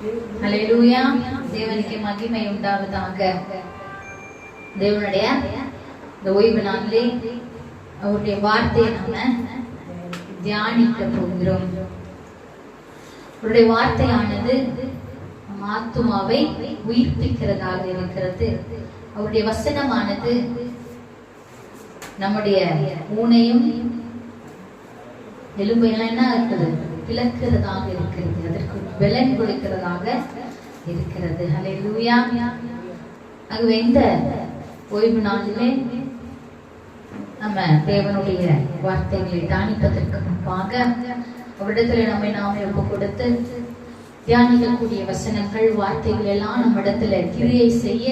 ஹல்லேலூயா. தேவனுக்கு மகிமை உண்டாவதாக. தேவனுடைய இந்த ஓய்வு நாளிலே அவருடைய வார்த்தையை நம்ம தியானிக்க போகிறோம். அவருடைய வார்த்தையானது நம் ஆத்துமாவை உயிர்ப்பிக்கிறதாக இருக்கிறது. அவருடைய வசனமானது நம்முடைய ஊனையும் எலும்பையெல்லாம் என்ன இருக்குது, பிளக்கிறதாக இருக்கிறது, அதற்கு பலன் கொடுக்கிறதாக இருக்கிறது. ஹல்லேலூயா. ஆகவே இந்த ஓய்வு நாளிலே நம்ம தேவனுடைய வார்த்தைகளை தியானிப்பதற்கு முன்பாக அவரிடத்துல நம்மை நாமே ஒப்பு கொடுத்து தியானிக்கக்கூடிய வசனங்கள் வார்த்தைகள் எல்லாம் நம்ம இடத்துல கிரியை செய்ய,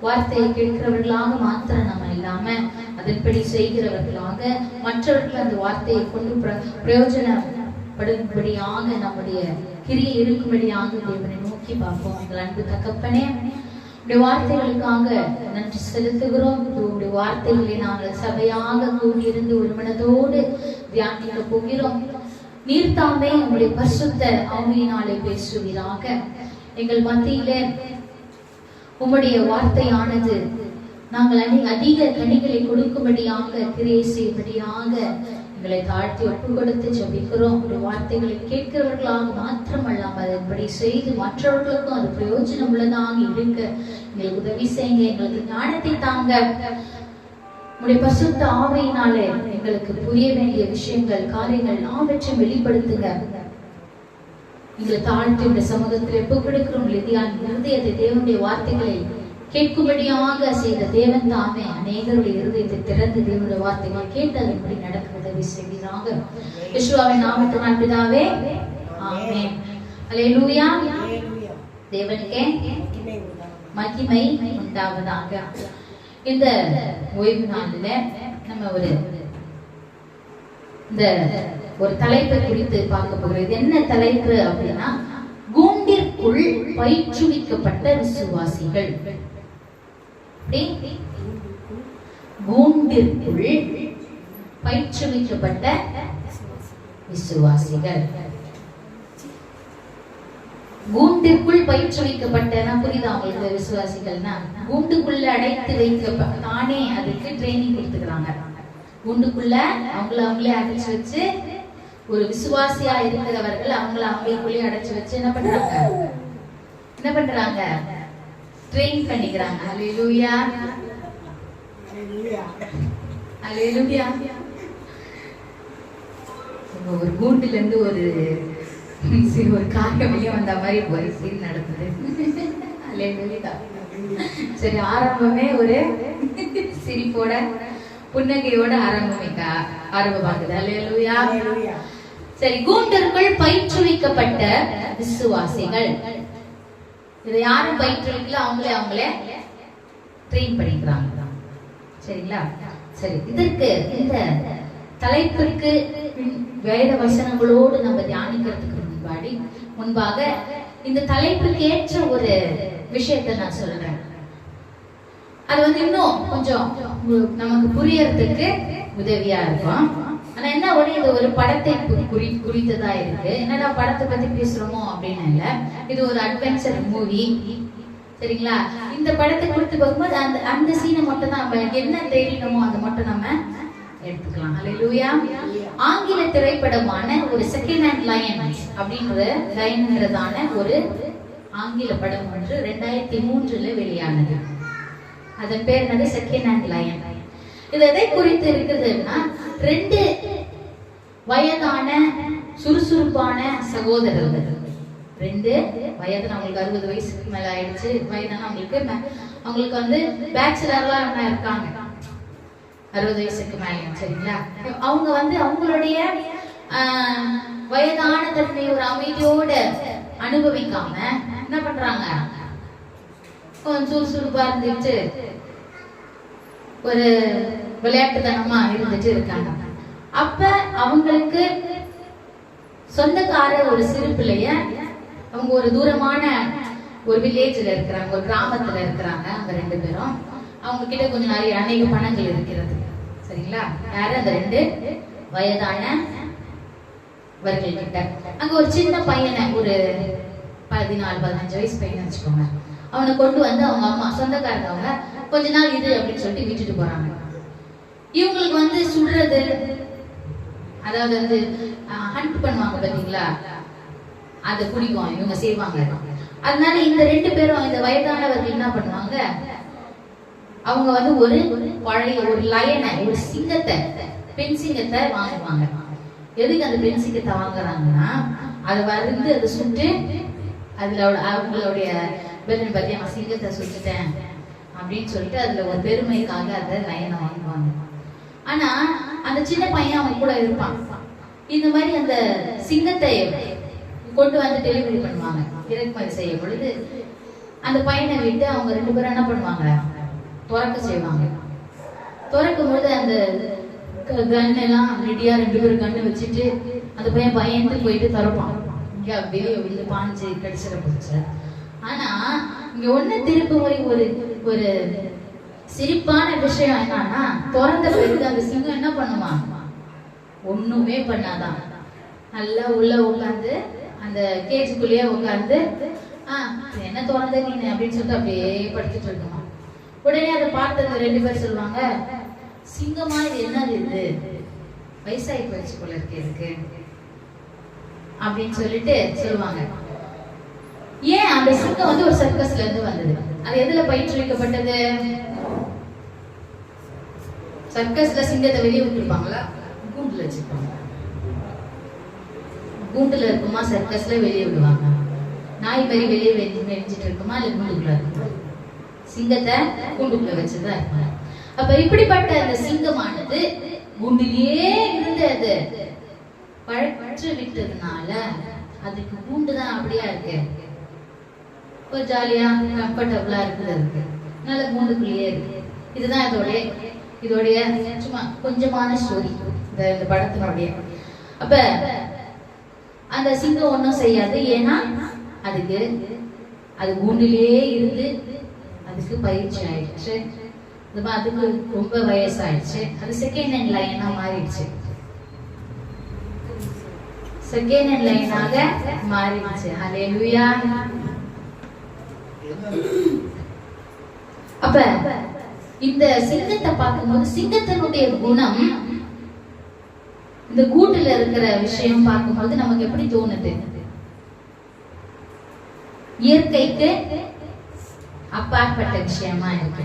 வார்த்தையை கேட்கிறவர்களாக மாத்திரம் நம்ம இல்லாம அதன்படி செய்கிறவர்களாக மற்றவர்கள் அந்த வார்த்தையை கொண்டு பிரயோஜனப்படும்படியாக நம்முடைய கிரியை இருக்கும்படியாக தேவனை நோக்கி பார்ப்போம். எங்கள் அன்பு தகப்பனே, உடைய வார்த்தைகளுக்காக நன்றி செலுத்துகிறோம். உடைய வார்த்தைகளை நாங்கள் சபையாக கூடியிருந்து ஒரு மனதோடு தியானிக்க போகிறோம். நீர்தாமே உங்களுடைய பரிசுத்த ஆவியினாலே பேசுவீராக. எங்கள் மத்தியிலே உம்முடைய வார்த்தையானது நாங்கள் அதிக கனிகளை கொடுக்கும்படியாக, கிரியை செய்யும்படியாக எங்களை தாழ்த்தி ஒப்பு கொடுத்து ஜெபிக்கிறோம். ஒரு வார்த்தைகளை கேட்கிறவர்களாக மாத்திரமல்லாமல் அதன்படி செய்து மற்றவர்களுக்கும் அது பிரயோஜனம் உள்ளதாக இருக்க எங்களுக்கு உதவி செய்யுங்க. எங்களுக்கு ஞானத்தை தாங்க. உடைய பரிசுத்த ஆவியினாலே எங்களுக்கு புரிய வேண்டிய விஷயங்கள், காரியங்கள் எல்லாவற்றையும் வெளிப்படுத்துங்க. எங்களை தாழ்த்தி இந்த சமூகத்தில் ஒப்பு கொடுக்கிறோம். இருதயத்தை தேவனுடைய வார்த்தைகளை கேட்கும்படியாக செய்த தேவன் தாமே அநேகருடைய இருதயத்தை திறந்து தேவனுடைய வார்த்தைகளை கேட்டு அதன்படி நடக்க உதவி செய்வீராக. யெகோவாவின் நாமத்தினால் பிதாவே, ஆமென். ஹல்லேலூயா. தேவனுக்கே மகிமை உண்டாவதாக. இந்த ஓய்வு நாளில் நம்ம ஒரு தலைப்பை குறித்து பார்க்க போகிறது. என்ன தலைப்பு அப்படின்னா, கூண்டிற்குள் பயிற்றுவிக்கப்பட்ட விசுவாசிகள். கூண்டிற்குள் பயிற்றுவிக்கப்பட்ட விசுவாசிகள். கூண்டிற்குள் பயிற்றுவிக்கப்பட்ட புரியுதா உங்களுக்கு? விசுவாசிகள்னா கூண்டுக்குள்ள அடைத்து வைக்க, தானே அதுக்கு ட்ரைனிங் கொடுத்துக்கிறாங்க. கூண்டுக்குள்ள அவங்களே அடைச்சு வச்சு, ஒரு விசுவாசியா இருக்கிறவர்கள் அவங்களுக்குள்ளே அடைச்சு வச்சு என்ன பண்றாங்க? ட்ரெயின் பண்ணிக்கிறாங்க. ஹல்லேலூயா. ஹல்லேலூயா. ஒரு கூண்டுல இருந்து ஒரு காக்க வெளியே வந்த மாதிரி ஒரு சீன் நடந்தது. சரி, ஆரம்பமே ஒரு சிரிப்போட புன்னகையோட ஆரம்பமாகுது. ஹல்லேலூயா. சரி, கூண்டிற்குள் பயிற்றுவிக்கப்பட்ட விசுவாசிகள். இதை யாரும் பயிற்றுவிக்கல, அவங்களே ட்ரெயின் பண்ணிக்கிறாங்க. சரிங்களா? சரி, இதற்கு இந்த தலைப்பிற்கு வேத வசனங்களோடு நம்ம தியானிக்கிறதுக்கு முன்பாக இந்த தலைப்புக்கு ஏற்ற ஒரு விஷயத்தை நான் சொல்றேன். அது இன்னும் கொஞ்சம் நமக்கு புரியறதுக்கு உதவியா இருக்கும். ஆனா என்ன, இது ஒரு படத்தை குறித்ததா இருக்கு. என்னடா படத்தை பத்தி பேசுறோமோ அப்படின்னு இல்ல, இது ஒரு அட்வென்ச்சர் மூவி. சரிங்களா? இந்த படத்தை குறித்து பார்க்கும்போது அந்த சீனை மட்டும் தான் நம்ம என்ன தெரியணுமோ அதை மட்டும் நம்ம எடுத்துக்கலாம். ஹல்லேலூயா. ஆங்கில திரைப்படமான ஒரு செகண்ட் ஹேண்ட் லைன்ங்கிறதான ஒரு ஆங்கில படம் ஒன்று 2003 வெளியானது. அதன் பேர் என்னது? Second hand line. இது எதை குறித்து இருக்கிறதுன்னா, 2 வயதான சுறுசுறுப்பான சகோதரர்கள். 2 வயது, அவங்களுக்கு 60 வயசுக்கு மேல ஆயிடுச்சு. வயதான அவங்களுக்கு பேச்சுலர்லாம் இருக்காங்க, 60 வயசுக்கு மேல. சரிங்களா? அவங்க அவங்களுடைய வயதான தன்மை ஒரு அமைதியோட அனுபவிக்காம என்ன பண்றாங்க, கொஞ்சம் சுறுசுறுப்பா இருந்துட்டு ஒரு விளையாட்டுத்தனமா இருந்துட்டு இருக்காங்க. அப்ப அவங்களுக்கு சொந்தக்கார ஒரு சிறு பிள்ளைய, அவங்க ஒரு தூரமான ஒரு வில்லேஜ்ல இருக்கிறாங்க, ஒரு கிராமத்துல இருக்கிறாங்க. அவங்க 2 பேரும், அவங்க கிட்ட கொஞ்சம் நிறைய அநேக பணங்கள் இருக்கிறது. சரிங்களா? யாரு? அந்த 2 வயதான கிட்ட. அங்க ஒரு சின்ன பையனை, ஒரு 14-15 வயசு பையன் வச்சுக்கோங்க. அவனை கொண்டு வந்து அவங்க அம்மா சொந்தக்காரங்க அவங்க கொஞ்ச நாள் இது அப்படின்னு சொல்லிட்டு விட்டுட்டு போறாங்க. இவங்களுக்கு வந்து சுடுறது, அதாவது வந்து ஹண்ட் பண்ணுவாங்க பாத்தீங்களா, அதை பிடிக்கும், இவங்க செய்வாங்க. அதனால இந்த 2 பேரும், இந்த வயதானவர்கள் என்ன பண்ணுவாங்க, அவங்க வந்து ஒரு பழைய ஒரு லயனை, ஒரு சிங்கத்தை, பெண் சிங்கத்தை வாங்குவாங்க. எதுக்கு அந்த பெண் சிங்கத்தை வாங்குறாங்கன்னா, அதை வருந்து அதை சுட்டு அதுல அவங்களுடைய பத்தி அவன் சிங்கத்தை சுட்டுட்டேன் அப்படின்னு சொல்லிட்டு அதுல ஒரு பெருமைக்காக அந்த லயனை வாங்குவாங்க. ஆனா அந்த சின்ன பையன் அவன் கூட இருப்பான். இந்த மாதிரி அந்த சிங்கத்தை கொண்டு வந்து டெலிவரி பண்ணுவாங்க, இறக்குமதி செய்யும் பொழுது அந்த பையனை விட்டு அவங்க 2 பேரும் என்ன பண்ணுவாங்க, துறக்க செய்வாங்க. துறக்கும் பொழுது அந்த கன் எல்லாம் ரெடியா 2 பேரும் கண்ணு வச்சுட்டு அந்த பையன் பயந்து போயிட்டு திறப்பான். இங்க வெளியே வந்து பாஞ்சு கடிச்சிட போச்சு. ஆனா இங்க ஒண்ணு திருப்பு முறை ஒரு சிரிப்பான விஷயம் என்னன்னா, திறந்த பிறகு அந்த சிங்கம் என்ன பண்ணுமா, ஒண்ணுமே பண்ணாதான். நல்லா உள்ள உட்காந்து அந்த கேஜுக்குள்ளேயே உட்காந்து என்ன திறந்த நீ அப்படின்னு சொல்லிட்டு அப்படியே படுத்துட்டு இருக்குமா. உடனே அதை பார்த்து அந்த 2 பேர் சொல்லுவாங்க, சிங்கமா இது என்னது, இது வயசாகி போயிடுச்சு போல இருக்கு அப்படின்னு சொல்லிட்டு சொல்லுவாங்க. ஏன் அந்த சிங்கம் வந்து ஒரு சர்க்கஸ்ல இருந்து வந்தது. அது எதுல பயிற்றுவிக்கப்பட்டது? சர்க்கஸ்ல சிங்கத்தை வெளியே விட்டுருப்பாங்களா, கூண்டுல வச்சிருப்பாங்க. கூண்டுல இருக்குமா, சர்க்கஸ்ல வெளியே விடுவாங்க. நாய் மாதிரி வெளியே வெடிச்சிட்டு இருக்குமா, இல்ல கூண்டுக்குள்ள இருக்குமா? சிங்கத்தை கூண்டுக்குள்ள வச்சுதான் இருப்பாங்க. அப்ப இப்படிப்பட்ட அந்த சிங்கமானது கூண்டிலேயே இருந்து அது பழற்று விட்டதுனால அதுக்கு கூண்டுதான் அப்படியா இருக்கு, ஒரு ஜாலியா கம்ஃபர்டபுளா இருக்குது, நல்ல கூண்டுக்குள்ளேயே இருக்கு. இதுதான் இதோடைய சும்மா கொஞ்சமான ஸ்டோரி இந்த படத்தினுடைய. அப்ப அந்த சிங்கம் ஒன்றும் செய்யாது. ஏன்னா அது கூண்டிலேயே இருந்து அதுக்கு பயிற்சி ஆயிடுச்சு. அதுக்கு ரொம்ப வயசாயிடுச்சு. அது செகண்ட் ஹேண்ட் லைனா மாறிடுச்சு. செகண்ட் ஹேண்ட் லைனாக மாறிடுச்சு. ஹல்லேலூயா. அப்ப இந்த சிங்கத்தை பார்க்கும்போது சிங்கத்தினுடைய குணம், இந்த கூட்டுல இருக்கிற விஷயம் பார்க்கும்போது நமக்கு எப்படி தோணுது, இயற்கைக்கு அப்பாற்பட்ட விஷயமா இருக்கு.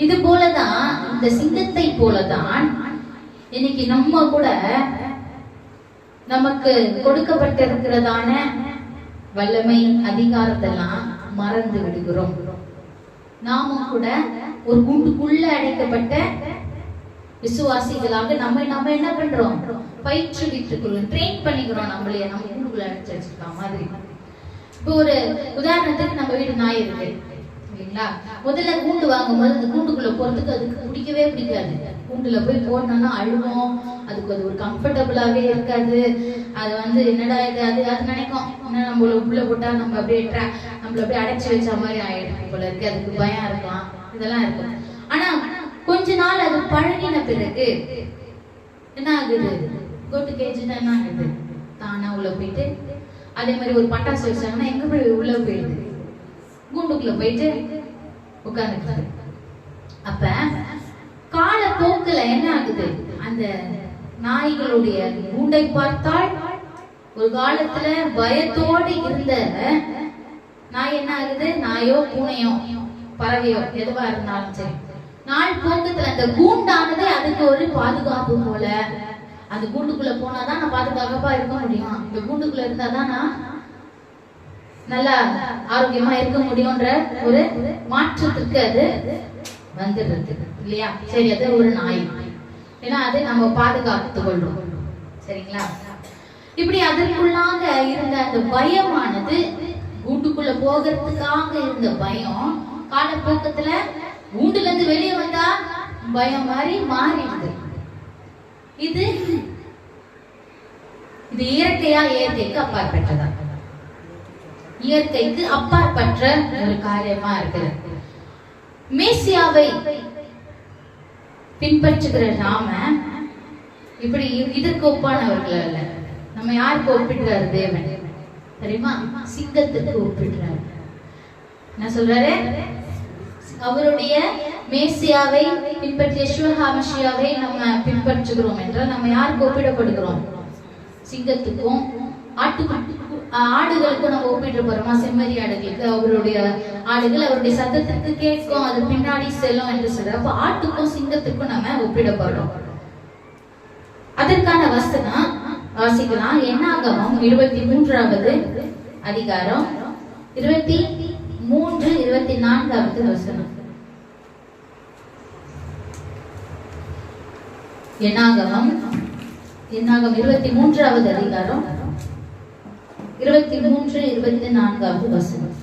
இது போலதான், இந்த சிங்கத்தை போலதான் இன்னைக்கு நம்ம கூட நமக்கு கொடுக்கப்பட்டிருக்கிறதான வல்லமை அதிகாரத்தெல்லாம் மறந்து விடுகிறோம். நாமும் கூட ஒரு கூண்டுக்குள்ள அடைக்கப்பட்ட விசுவாசிகளாக நம்ம என்ன பண்றோம், பயிற்றுவித்துக்கிறோம், ட்ரெயின் பண்ணிக்கிறோம். நம்மளைய நம்ம கூண்டுக்குள்ள அடைச்சு வச்சிருக்கோம் மாதிரி. இப்போ ஒரு உதாரணத்துக்கு நம்ம வீடு நாய் இருக்கு இல்லைங்களா, முதல்ல கூண்டு வாங்கும்போது அந்த கூண்டுக்குள்ள போறதுக்கு அதுக்கு பிடிக்கவே பிடிக்காது. கூண்டுல போய் போடணும்னா அழுவோம், அதுக்கு அது ஒரு கம்ஃபர்டபுளாவே இருக்காது. அது வந்து என்னடா இது, அது நினைக்கும் நம்மள உள்ள போட்டா நம்மள அப்படியே அடைச்சு வச்ச மாதிரி ஆயிடும் போல இருக்கு, அதுக்கு பயம் இருக்கலாம், இதெல்லாம் இருக்கும். ஆனா கொஞ்ச நாள் அது பழகின பிறகு என்ன ஆகுது, கோட்டு கேஜுன்னா என்ன ஆகுது, தானா உள்ள போயிட்டு, அதே மாதிரி ஒரு பட்டாசு வச்சாங்கன்னா எங்க போய் உள்ள போயிடுது, கூண்டுக்குள்ள போயிட்டு உட்கார்ந்துட்டாரு. அப்ப காலப்போக்குல என்ன ஆகுது, அந்த நாய்களுடைய கூண்டை பார்த்தால் ஒரு காலத்துல பயத்தோடு இருந்த நாய் என்ன ஆகுது, நாயோ பூனையோ பறவையோ எதுவா இருந்தாலும் சரி, நாள் போக்கத்துல அந்த கூண்டானது அதுக்கு ஒரு பாதுகாப்பு போல. அந்த கூண்டுக்குள்ள போனாதான் நான் பாதுகாப்பா இருக்க முடியும், இந்த கூண்டுக்குள்ள இருந்தாதான் நான் நல்லா ஆரோக்கியமா இருக்க முடியும்ன்ற ஒரு மாற்றத்துக்கு அது வந்துடுறது இல்லையா. சரி, அது ஒரு நாய், ஏன்னா அது நம்ம பாதுகாத்துக் கொள்றோம், சரிங்களா. இப்படி அதற்குள்ளாக இருந்த அந்த பயமானது, கூண்டுக்குள்ள போகிறதுக்காக இருந்த பயம் காலப்போக்கத்துல கூண்டுல இருந்து வெளியே வந்தா பயம் மாதிரி மாறிடுது. இது இயற்கைக்கு அப்பாற்பட்டதா, இயற்கைக்கு அப்பாற்பட்ட ஒரு காரியமா இருக்குது. மேசியாவை பின்பற்றுகிற நாம இப்படி இதற்கு ஒப்பானவர்கள் அல்ல. நம்ம யாருக்கு ஒப்பிடுறாரு தேவன், தெரியுமா? சிங்கத்துக்கு ஒப்பிடுறாரு. என்ன சொல்றாரு? அவருடைய மேசியாவை பின்பற்றி யெஷுவா மசியாவை நம்ம பின்பற்றுகிறோம் என்றால் நம்ம யாருக்கு ஒப்பிடப்படுகிறோம்? சிங்கத்துக்கும் ஆடுகளுக்கும் நம்ம ஒப்பிட்டு போறோமா? செம்மறி ஆடுகளுக்கு அவருடைய ஆடுகள் அவருடைய சத்தத்துக்கு கேட்கும், அது பின்னாடி செல்லும் என்று சொல்ற. அப்ப ஆட்டுக்கும் சிங்கத்துக்கும் நம்ம ஒப்பிடப்படுறோம். அதற்கான வசனம் வாசிக்கலாம். என்னாகமம் 23வது அதிகாரம் 23, 24வது வசனம். என்னாகமம் 23வது அதிகாரம் 23, 24வது வசனம்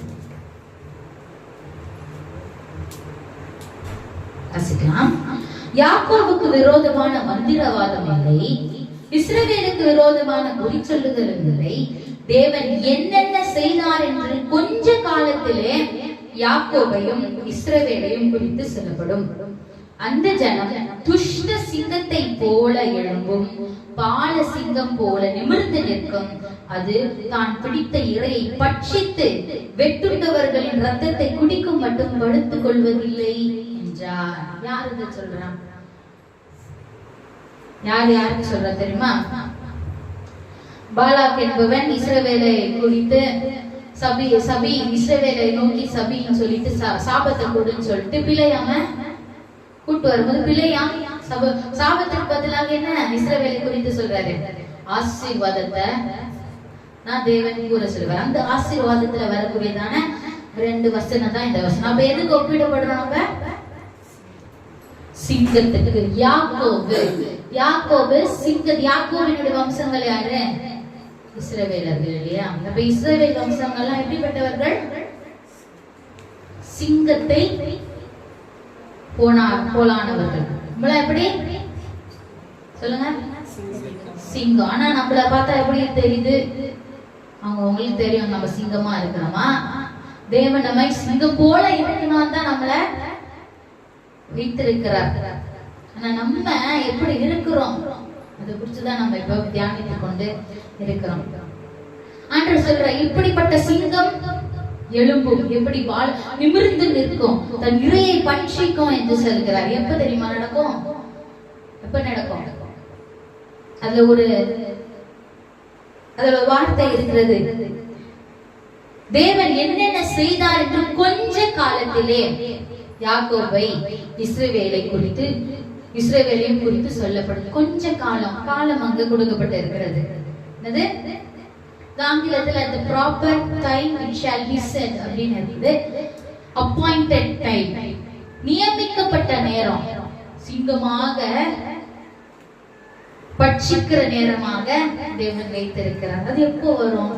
வாசிக்கலாம். யாக்கோபுக்கு விரோதமான மந்திரவாதம் இல்லை, இஸ்ரவேலுக்கு விரோதமான குறி சொல்லுதல் இல்லை. தேவன் என்னென்ன செய்தார் என்று கொஞ்ச காலத்திலே யாக்கோபையும் இஸ்ரவேலையும் குறித்து சொல்லப்படும். அந்த ஜனம் துஷ்ட சிங்கத்தை போல எழும்பும், பால சிங்கம் போல நிமிர்ந்து நிற்கும். அது தான் பிடித்த இரையை பட்சித்து வெட்டுண்டவர்களின் ரத்தத்தை குடிக்கும் மட்டும் படுத்துக் கொள்வதில்லை என்றார். யார் இதை சொல்றான்? யாருக்கு சொல்ற தெரியுமா? பாலாக் என்பவன் இஸ்ரவேலை குறித்து சபி இஸ்ரவேலை நோக்கி சபின்னு சொல்லிட்டு சாபத்தை கொடுன்னு சொல்லிட்டு பிழையாம கூட்டு வரும்போது பிழையா சாபத்துக்கு பதிலாக என்ன இஸ்ரவேலை குறித்து சொல்றாரு? ஆசீர்வாதத்தை நான் தேவன் கூற சொல்லுவார். அந்த ஆசீர்வாதத்துல வரக்கூடியதான 2 வசனம் தான் இந்த வசனம். அப்ப எதுக்கு ஒப்பிடப்படுறோம்? நம்ம சிங்கத்துக்கு. யாக்கோபு சிங்க. யாக்கோபினுடைய வம்சங்கள் யாரு? இஸ்ரவேலர்கள் இல்லையா? அப்ப இஸ்ரவேல் வம்சங்கள்லாம் எப்படிப்பட்டவர்கள்? சிங்கத்தை போலானவர்கள். நம்மள எப்படி சொல்லுங்க? சிங்கம். ஆனா நம்மள பார்த்தா எப்படி தெரியுது? உங்களுக்கு தெரியும் நம்ம சிங்கமா இருக்கிறோமா? தேவன் நம்மை சிங்கம் போல இருக்கணும் தான் நம்மள வைத்திருக்கிறார். ஆனா நம்ம எப்படி இருக்கிறோம் அதை குறிச்சுதான் நம்ம இப்ப தியானித்துக் கொண்டு இருக்கிறோம். ஆண்டவர் சொல்ற இப்படிப்பட்ட சிங்கம் எழும்பும், எப்படி வாள் நிமிர்ந்து நிற்கும், தன் இரையை பட்சிக்கும் என்று சொல்கிறார். எப்ப தெரியுமா நடக்கும்? எப்ப நடக்கும்? அதுல ஒரு வார்த்தை இருக்கிறது. தேவன் என்னென்ன செய்தார் என்று கொஞ்ச காலத்திலே யாக்கோபை இஸ்ரவேலை குறித்து இஸ்ரவேலையும் குறித்து சொல்லப்படுது. கொஞ்ச காலம் அங்கு கொடுக்கப்பட்டு இருக்கிறது. என்னது? ஆங்கிலத்துல the proper time it shall be said அப்படின்னு இருக்குது. appointed time, நியமிக்கப்பட்ட நேரம், சிங்கமாக பட்சிக்கிற நேரமாக தேவன் வைத்திருக்கிறார். அது எப்போ வரும்?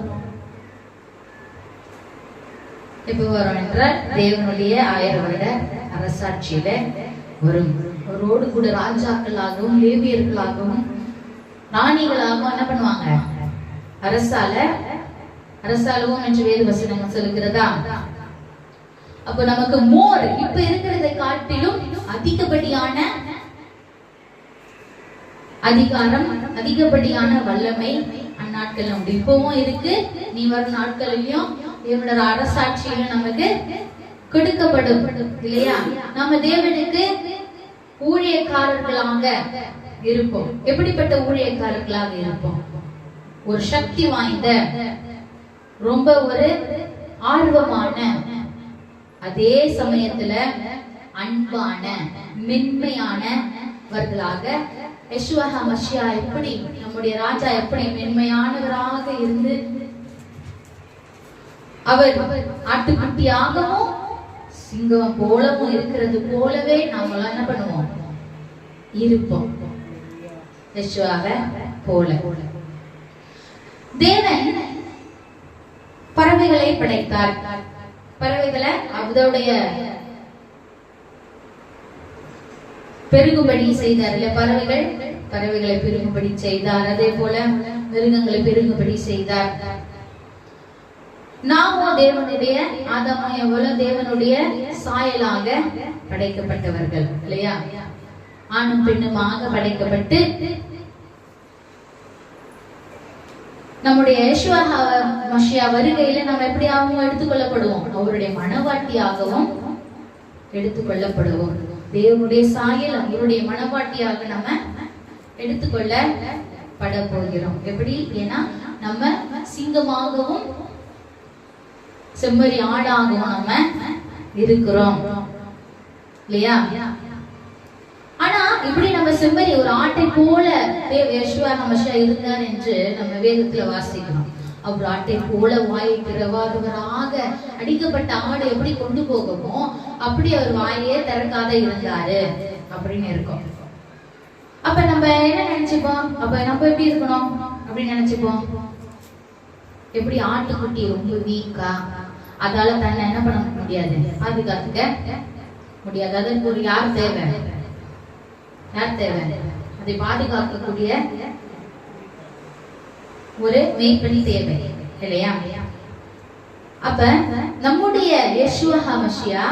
எப்போ வரும் என்றால் தேவனுடைய 1000 வருட அரசாட்சியில வரும். அவரோடு கூட ராஜாக்களாகவும் லேவியர்களாகவும் ராணிகளாகவும் என்ன பண்ணுவாங்க? அரசாளவும் என்று வேத வசனம் சொல்லுகிறதா? அப்ப நமக்கு மோர் இப்ப இருக்கிறதை காட்டிலும் அதிகப்படியான அதிகாரம், அதிகப்படியான வல்லமை அந்நாட்கள் உண்டு. இப்பவும் இருக்கு. நீ வரும் நாட்களிலும் தேவனோட அரசாட்சியிலும் நமக்கு கொடுக்கப்படும் இல்லையா? நம்ம தேவனுக்கு ஊழியக்காரர்களாக இருப்போம். எப்படிப்பட்ட ஊழியக்காரர்களாக இருப்போம்? ஒரு சக்தி வாய்ந்த, ரொம்ப ஒரு ஆர்வமான, அதே சமயத்துல அன்பான, மென்மையானவர்களாக யெஷுவா மசியா எப்படி, நம்முடைய ராஜா எப்படி மென்மையானவராக இருந்து அவர் ஆட்டுக்குட்டியாகவும் சிங்கம் போலவும் இருக்கிறது போலவே நாம என்ன பண்ணுவோம்? இருப்போம் யெஷுவாவை போல. தேவன் பறவைகளை படைத்தார். பறவைகளை அதோடைய பெருகும்படி செய்தார். இல்ல, பறவைகளை பெருகும்படி செய்தார். அதே போல மிருகங்களை பெருகும்படி செய்தார். நாமோ தேவனுடைய, ஆதாமும் எவ்வளவு தேவனுடைய சாயலாக படைக்கப்பட்டவர்கள் இல்லையா? ஆணும் பெண்ணுமாக படைக்கப்பட்டு நம்முடைய யெஷுவா மஷியா வருகையில நம்ம எப்படியாகவும் எடுத்துக்கொள்ளப்படுவோம், அவருடைய மனவாட்டியாகவும் எடுத்துக்கொள்ளப்படுவோம். தேவனுடைய சாயல் அவருடைய மனவாட்டியாக நம்ம எடுத்துக்கொள்ளப்பட போகிறோம். எப்படி? ஏன்னா நம்ம சிங்கமாகவும் செம்மறி ஆடாகவும் நம்ம இருக்கிறோம் இல்லையா? ஆனா இப்படி நம்ம செம்மறி ஒரு ஆட்டை போல யெஷுவா மஷியா இருந்தார் என்று நம்ம வேதத்துல வாசிக்கிறோம். அவர் ஆட்டை போல வாயை திறவாதவராக, அடிக்கப்பட்ட ஆடு எப்படி கொண்டு போகமோ அப்படி அவர் வாயே திறக்காத இருந்தாரு அப்படின்னு இருக்கும். அப்ப நம்ம என்ன நினைச்சுப்போம்? அப்ப நம்ம எப்படி இருக்கணும் அப்படின்னு நினைச்சுப்போம்? எப்படி ஆட்டுக்குட்டி ரொம்ப வீக்கா, அதால தன்னை என்ன பண்ண முடியாது, பாதுகாத்துக்க முடியாது. அதற்கு ஒரு யார் தேவை? யார் தேவை? அதை பாதுகாக்கக்கூடிய ஒரு மேய்ப்பனி தேவை இல்லையா? அப்ப நம்முடைய யெஷுவா மஷியா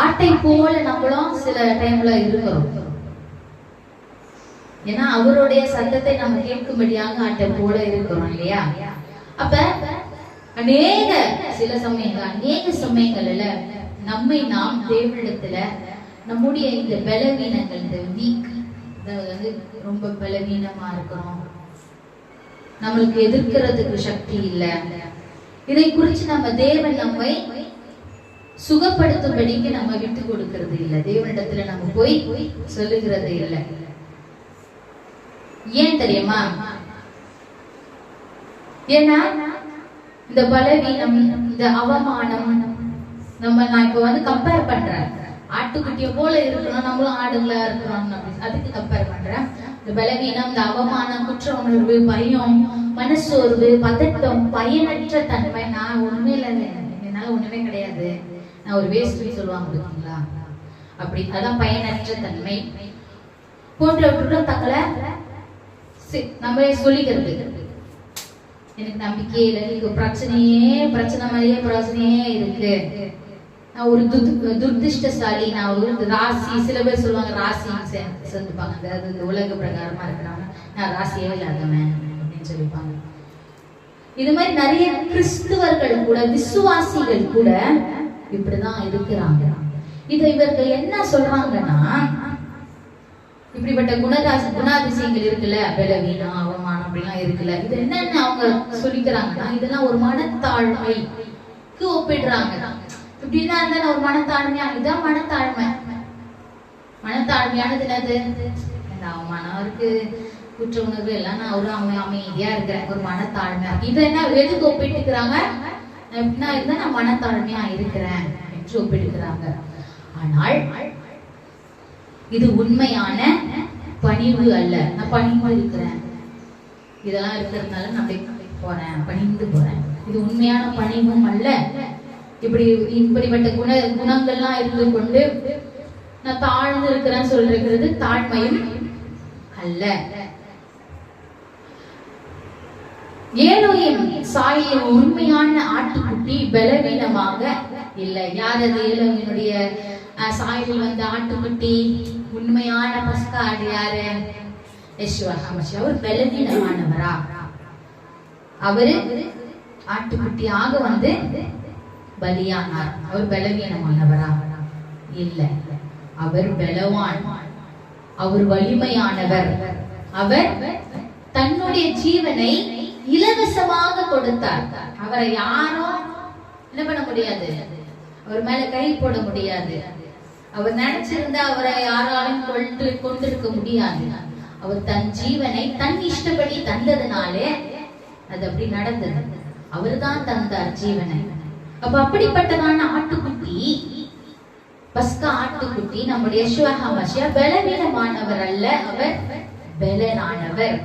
ஆட்டை போல நம்மளும் சில டைம்ல இருக்கிறோம். ஏன்னா அவருடைய சத்தத்தை நம்ம கேட்கும்படியாக ஆட்டை போல இருக்கிறோம் இல்லையா? அப்ப சில சமயங்கள்ல நம்மை நாம் தேவனிடத்துல நம்முடைய இந்த பலவீனங்கள், இந்த வீக், வந்து ரொம்ப பலவீனமா இருக்கிறோம், நம்மளுக்கு எதிர்க்கிறதுக்கு சக்தி இல்ல, இதை குறித்து நம்ம தேவன் நம்மை சுகப்படுத்தும்படிக்கு நம்ம விட்டு கொடுக்கிறது இல்லை. தேவனிடத்துல நம்ம போய் சொல்லுகிறது இல்லை. ஏன் தெரியுமா? ஏன்னா இந்த பலவீனம், இந்த அவமானம், நான் இப்ப வந்து கம்பேர் பண்றேன். ஆட்டுக்குட்டிய போல இருக்கணும், நம்மளும் ஆடுகளா இருக்கணும், அதுக்கு கம்பேர் பண்றேன். இந்த பலவீனம், இந்த அவமானம், குற்ற உணர்வு, பயம், மனசோர்வு, பதட்டம், பயனற்ற தன்மை, நான் ஒண்ணுமே இல்லை, என்னால ஒண்ணுமே கிடையாது, நான் ஒரு வேஸ்ட் சொல்லுவாங்க பார்த்தீங்களா, அப்படி அதான் பயனற்ற தன்மை போன்றவற்றுடன் தங்களை நம்ம சொல்லிக்கிறது. எனக்கு நம்பிக்கையே இல்லை, நீங்க பிரச்சனை மாதிரியே பிரச்சனையே இருக்கு, நான் ஒரு துர்திஷ்டசாலி, நான் ஒரு ராசி, சில பேர் சொல்லுவாங்க ராசி சேர்ந்துப்பாங்க, அதாவது இந்த உலக பிரகாரமா இருக்கிறாங்க, நான் ராசியே இல்லாதவன் அப்படின்னு சொல்லிப்பாங்க. இது மாதிரி நிறைய கிறிஸ்துவர்கள் கூட, விசுவாசிகள் கூட இப்படிதான் இருக்கிறாங்க. இதை இவர்கள் என்ன சொல்றாங்கன்னா, இப்படிப்பட்ட குணாதிசயங்கள் இருக்குல்ல, பலவீனம், அவமானம் அப்படிலாம் இருக்குல்ல, இது என்னன்னு அவங்க சொல்லிக்கிறாங்கன்னா, இதெல்லாம் ஒரு மனத்தாழ்மைக்கு ஒப்பிடுறாங்க. இப்படின்னா இருந்தா ஒரு மனத்தாழ்மையா, இதுதான் மனத்தாழ்மை. மனத்தாழ்மையானது என்னது? இந்த அவமானம் இருக்கு, குற்ற உணர்வு எல்லாம், நான் ஒரு அமைதியா இருக்கிறேன், ஒரு மனத்தாழ்மை. இதை என்ன எதுக்கு ஒப்பிட்டுக்கிறாங்க? எப்படின்னா இருந்தா நான் மனத்தாழ்மையா இருக்கிறேன் என்று ஒப்பிட்டுக்கிறாங்க. ஆனால் இது உண்மையான பணிவு அல்ல. நான் பணிவு இருக்கிறேன், இதெல்லாம் இருக்கிறதுனால நான் போறேன், பணிந்து போறேன், இது உண்மையான பணிவும் அல்ல. இப்படிப்பட்ட குணங்கள்லாம் இருந்து கொண்டு நான் தாழ்ந்து இருக்கிறேன்னு சொல்றது தாழ்மையும் அல்ல. ஏலோயின் சாயலின் உண்மையான ஆட்டுக்குட்டி பலவீனமாக இல்லை. யார் அது ஏலோயினுடைய சாயலில் வந்த ஆட்டுக்குட்டி? உண்மையான பஸ்கா ஆடு யாரு? யெஷுவா மஷியா. அவர் பலவீனமானவரா? அவரு ஆட்டுக்குட்டியாக வந்து பலியானார். அவர் பலவீனமானவரா? இல்லை, அவர் பலவான், அவர் வலிமையானவர். அவர் தன்னுடைய ஜீவனை இலவசமாக கொடுத்தார். அவரை யாரும் என்ன பண்ண முடியாது, அவர் மேல கை போட முடியாது. அவர் நினைச்சிருந்தா அவரை யாராலும் கொண்டிருக்க முடியாது. அவர் தன் ஜீவனை தன் இஷ்டப்படி தந்ததுனாலே அது அப்படி நடந்தது. அவர் தான் தந்தார் ஜீவனை. அப்ப அப்படிப்பட்டதான ஆட்டுக்குட்டி, பஸ்கா ஆட்டுக்குட்டி, நம்முடைய யெஷுவா மஷியா பலவீனமானவர் அல்ல, அவர் பலனானவர்,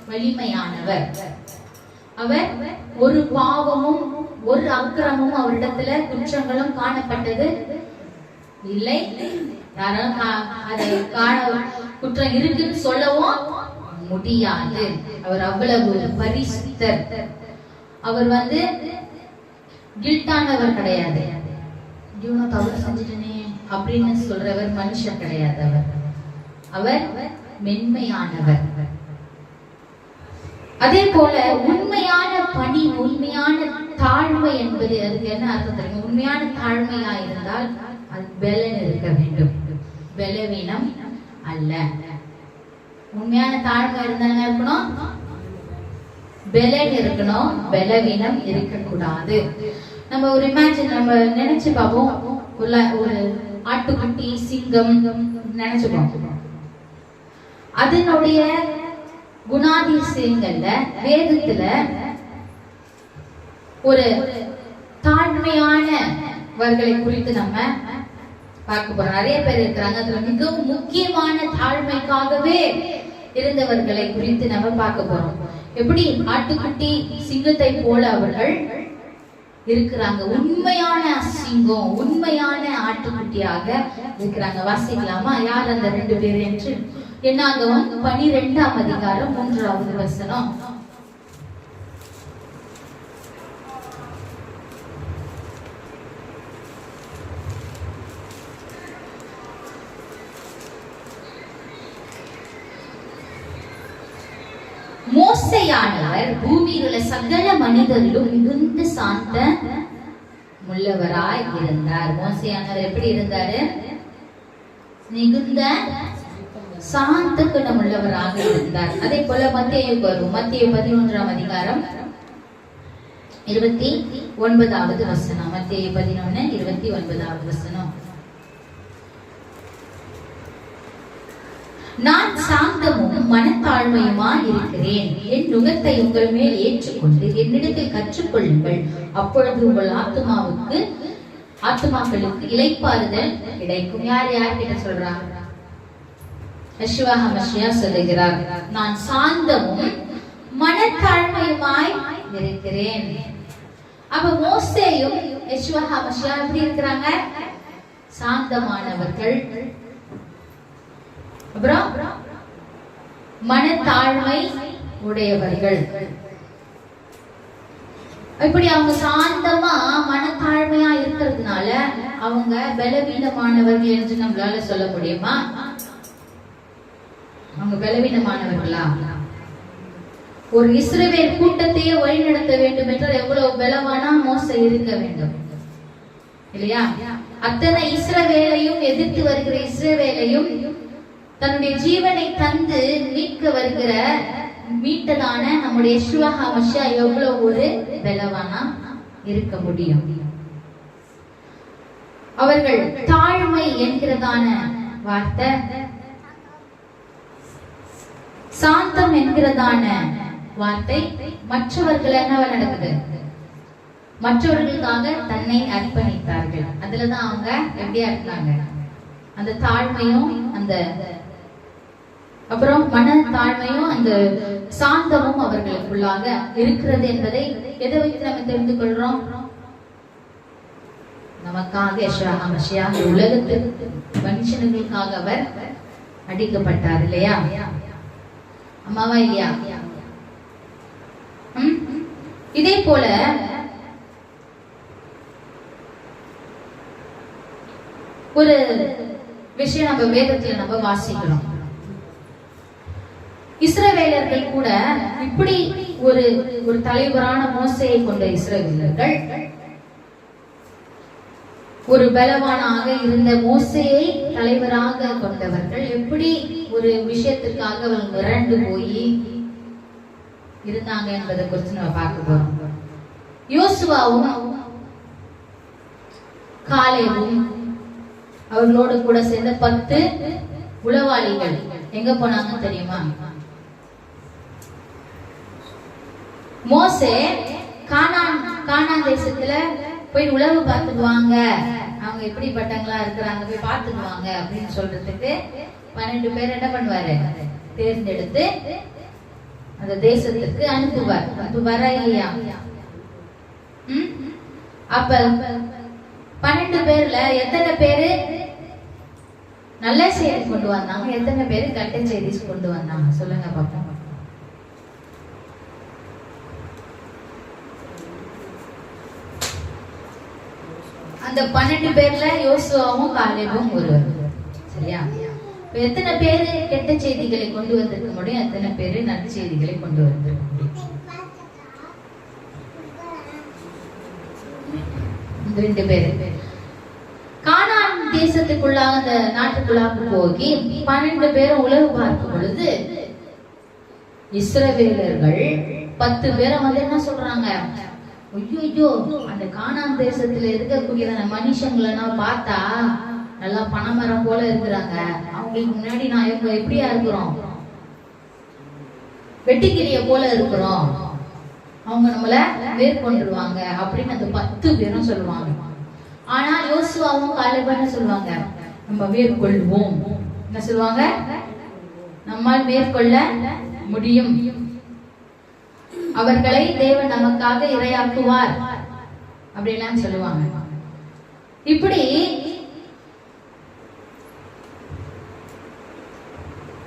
வலிமையானவர். அவர் ஒரு பாவமும் ஒரு அக்கிரமும் அவரிடத்துல குற்றங்களும் காணப்பட்டது இல்லை. யாராலும் அதை குற்றம் இருக்குன்னு சொல்லவும் முடியாது. அவர் அவ்வளவு பரிசுத்தர். அவர் வந்து கில்ட்டானவர் கிடையாது. இவனும் தவறு செஞ்சுட்டனே அப்படின்னு சொல்றவர் மனுஷன் கிடையாது. அவர் மென்மையானவர். அதே போல உண்மையான பணி, உண்மையான தாழ்மை என்பது அதுக்கு என்ன அர்த்தம் தெரியும்? உண்மையான தாழ்மையா இருந்தால் அது பலன் இருக்க வேண்டும், பலவீனம் அல்ல. உண்மையான தாழ்மை இருந்தா என்ன இருக்கணும்? பலன் இருக்கணும், பலவீனம் இருக்கக்கூடாது. நம்ம ஒரு இமேஜின் நம்ம நினைச்சு பார்ப்போம். ஒரு ஆட்டுக்குட்டி, சிங்கம் நினைச்சுப்போம். அதனுடைய குணாதிசயங்கள்ல வேதத்துல ஒரு தாழ்மையானவர்களை குறித்து நம்ம பார்க்க போறோம். நிறைய பேர் இருக்கிறாங்க. அதுல மிகவும் முக்கியமான தாழ்மைக்காகவே இருந்தவர்களை குறித்து நம்ம பார்க்க போறோம். எப்படி ஆட்டுக்குட்டி, சிங்கத்தை போல அவர்கள் இருக்கிறாங்க. உண்மையான சிங்கம், உண்மையான ஆட்டுக்குட்டியாக இருக்கிறாங்க. வாசிக்கலாமா? யார் அந்த 2 பேர் என்று? என்னாகமம் 12ஆம் அதிகாரம் 3வது வசனம். மோசேயானவர் பூமியில் உள்ள சகல மனிதரிலும் மிகுந்த சாந்த உள்ளவராய் இருந்தார். மோசேயானவர் எப்படி இருந்தாரு? மிகுந்த சாந்த குணம் உள்ளவராக இருந்தார். அதே போல மத்தேயுக்கு வரும். மத்தேயு 11ஆம் அதிகாரம் 29வது வசனம். மத்தேயு 11:29வது வசனம். நான் சாந்தமும் மனத்தாழ்மையுமா இருக்கிறேன். என் நுகத்தை உங்கள் மேல் ஏற்றுக்கொண்டு என்னிடத்தில் கற்றுக்கொள்ளுங்கள். அப்பொழுது உங்கள் ஆத்துமாக்களுக்கு இளைப்பாறுதல் கிடைக்கும். யார் கிட்ட சொல்றாங்க? யெஷுவா ஹமஷியா சொல்லுகிறார், நான் சாந்தமும் மனத்தாழ்மையுமாய் இருக்கிறேன். அப்ப மோசேயும் யெஷுவா ஹமஷியா எப்படி இருக்கிறாங்க? சாந்தமானவர்கள், அப்புறம் மனத்தாழ்மை உடையவர்கள். இப்படி அவங்க சாந்தமா மனத்தாழ்மையா இருக்கிறதுனால அவங்க பலவீனமானவர்கள் என்று நம்மளால சொல்ல முடியுமா? அவங்க பலவீனமானவர்களா? ஒரு இஸ்ரவேல் கூட்டத்தையே வழிநடத்த வேண்டும் என்றால் எவ்வளவு பலவானா மோசே இருக்க வேண்டும் இல்லையா? அத்தனை இஸ்ரவேலையும் எதிர்த்து வருகிற இஸ்ரவேலையும் தன்னுடைய ஜீவனை தந்து மீட்க வருகிற மீட்டதான நம்முடைய யெஷுவா ஹமஷியா எவ்வளவு ஒரு பலவானா இருக்க முடியும்? அவர்கள் தாழ்மை என்கிறதான வார்த்தை, சாந்தம் என்கிறதான வார்த்தை மற்றவர்கள் என்னவா நடக்குது? மற்றவர்களுக்காக தன்னை அர்ப்பணித்தார்கள். அதுலதான் அவங்க எப்படியா இருக்காங்க? அந்த தாழ்மையும் அந்த அப்புறம் மன தாழ்மையும் அந்த சாந்தமும் அவர்களுக்குள்ளாக இருக்கிறது என்பதை எதை வைத்து நம்ம தெரிந்து கொள்றோம்? நமக்காக யெஷுவா ஹமஷியா உலகத்துக்கு மனுஷனுக்காக அவர் அடிக்கப்பட்டார் இல்லையா? அம்மாவா இல்லையா? இதே போல ஒரு விஷயம் நம்ம வேதத்துல நம்ம வாசிக்கிறோம். இஸ்ரவேலர்கள் கூட இப்படி ஒரு தலைவரான மோசேயை கொண்ட இஸ்ரவேலர்கள், ஒரு பலவானாக இருந்த மோசேயை தலைவராக கொண்டவர்கள் எப்படி ஒரு விஷயத்துக்காக அவங்க மிரண்டு போய் இருந்தாங்க என்பதை குறித்து நம்ம பார்க்க போறோம். யோசுவாவும் காலேபும் அவர்களோடு கூட சேர்ந்த 10 உளவாளிகள் எங்க போனாங்க தெரியுமா? மோசே கானான் தேசத்துல போய் உளவு பார்த்துட்டு வாங்க, அவங்க எப்படிப்பட்டவங்களா இருக்கிறாங்க போய் பார்த்துட்டு வாங்க அப்படின்னு சொல்றதுக்கு 12 பேர் என்ன பண்ணுவாரு? தேர்ந்தெடுத்து அந்த தேசத்துக்கு அனுப்புவாரா இல்லையா? அப்ப 12 பேர்ல எத்தனை பேரு நல்ல செய்தி கொண்டு வந்தாங்க, எத்தனை பேரு கெட்ட செய்தி கொண்டு வந்தாங்க? சொல்லுங்க பாப்போம். அந்த 12 பேர்ல யோசுவாவும் காலேபும் ஒருவர். சரியா? எத்தனை பேரு கெட்ட செய்திகளை கொண்டு வந்திருக்க முடியும், எத்தனை பேரு நல்ல செய்திகளை கொண்டு வந்திருக்க முடியும்? 2 பேரு கானான் தேசத்துக்குள்ளாக அந்த நாட்டுக்குள்ளாக போகி 12 பேரும் உளவு பார்க்கும் பொழுது இஸ்ரவேலர்கள் 10 பேரை வந்து என்ன சொல்றாங்க, ஐயோ அந்த கானான் தேசத்துல இருக்கக்கூடிய மனுஷங்களெல்லாம் பார்த்தா நல்லா பனைமரம் போல இருக்கிறாங்க, அவங்களுக்கு முன்னாடி நான் இவங்க எப்படியா இருக்கிறோம், வெட்டிக்கிளிய போல இருக்கிறோம், அவங்க நம்மள மேற்கொண்டுருவாங்க அப்படின்னு அந்த 10 பேரும் சொல்லுவாங்க. ஆனா யோசுவாவும் காலேபும் என்ன சொல்லுவாங்க, நம்ம மேற்கொள்வோம். என்ன சொல்லுவாங்க, நம்மால் மேற்கொள்ள முடியும், அவர்களை தேவன் நமக்காக இரையாக்குவார் அப்படின்லாம் சொல்லுவாங்க. இப்படி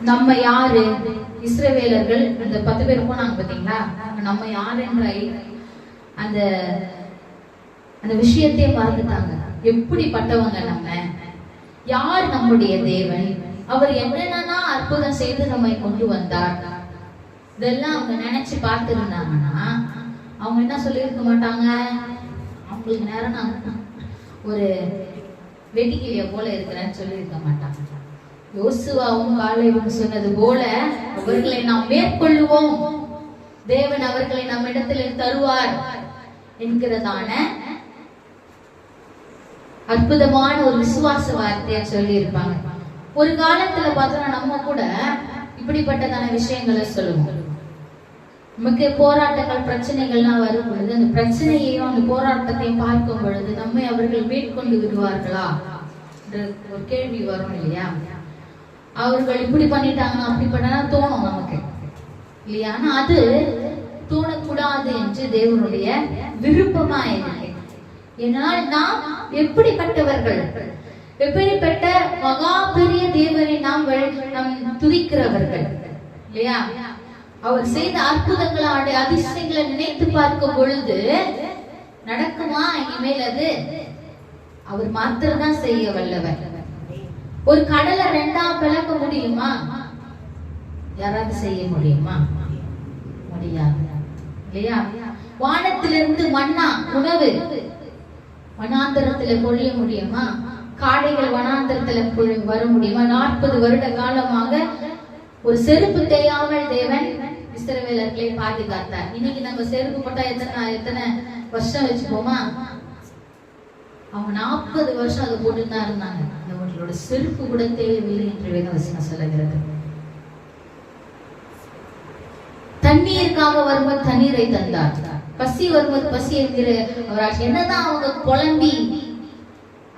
நம்ம யாரு, இஸ்ரவேலர்கள் அந்த 10 பேர் போனாங்க பாத்தீங்களா, நம்ம யாரு என்ற அந்த அந்த விஷயத்தையே மறந்துட்டாங்க. எப்படிப்பட்டவங்க நம்ம, யார் நம்முடைய தேவன், அவர் என்னென்னா அற்புதம் செய்து நம்மை கொண்டு வந்தார், இதெல்லாம் அவங்க நினைச்சு பார்த்து இருந்தாங்கன்னா அவங்க என்ன சொல்லியிருக்க மாட்டாங்க, அவங்களுக்கு நேரம் நான் ஒரு வெட்டிக்கிளிய போல இருக்கிறேன்னு சொல்லியிருக்க மாட்டாங்க. யோசுவாவும் காலேபும் சொன்னது போல அவர்களை நாம் மேற்கொள்ளுவோம், தேவன் அவர்களை நம்மிடத்தில் தருவார் என்கிறதான அற்புதமான ஒரு விசுவாச வார்த்தையை சொல்லி இருப்பாங்க. ஒரு காலத்துல பார்த்தோம்னா நம்ம கூட இப்படிப்பட்டதான விஷயங்களை சொல்லுவோம். நமக்கு போராட்டங்கள் பிரச்சனைகள்லாம் வரும் பொழுது அந்த பிரச்சனையையும் அந்த போராட்டத்தையும் பார்க்கும் பொழுது நம்மை அவர்கள் மேற்கொண்டு விடுவார்களா ஒரு கேள்வி வரும் இல்லையா. அவர்கள் இப்படி பண்ணிட்டாங்க அப்படி பண்ணா தோணும் நமக்கு இல்லையா. ஆனா அது தோணக்கூடாது என்று தேவனுடைய விருப்பமா இருக்கு. ஏனால் நாம் எப்படிப்பட்டவர்கள், எப்படிப்பட்ட மகா பெரிய தேவனை நாம் துதிக்கிறவர்கள் இல்லையா. அவர் செய்த அற்புதங்களோட அதிசயங்களை நினைத்து பார்க்கும் பொழுது நடக்குமா இனிமேல், அது அவர் மாத்திரம்தான் செய்ய வல்லவர். ஒரு கடலை 2ஆ பிளக்க முடியுமா, யாராவது செய்ய முடியுமா, முடியாது இல்லையா. வானத்திலிருந்து மன்னா உணவு வனாந்தரத்துல பொழிய முடியுமா, காடைகள் வனாந்தரத்துல வர முடியுமா. 40 வருட காலமாக ஒரு செருப்பு தேயாமல் தேவன் இஸ்ரவேலர்களை பாதுகாத்தார். இன்னைக்கு நம்ம செருப்பு போட்டா எத்தனை வருஷம் வச்சுப்போமா, அவங்க 40 வருஷம் அதை போட்டுதான் இருந்தாங்க. அவங்களோட செருப்பு கூட தேவையில்லை என்று வேதவசனம் சொல்லுகிறது. தண்ணீருக்காக வரும்போது தண்ணீரை தந்தார், பசி வரும்போது பசி என்கிற அவரால் என்னதான் அவங்க புலம்பி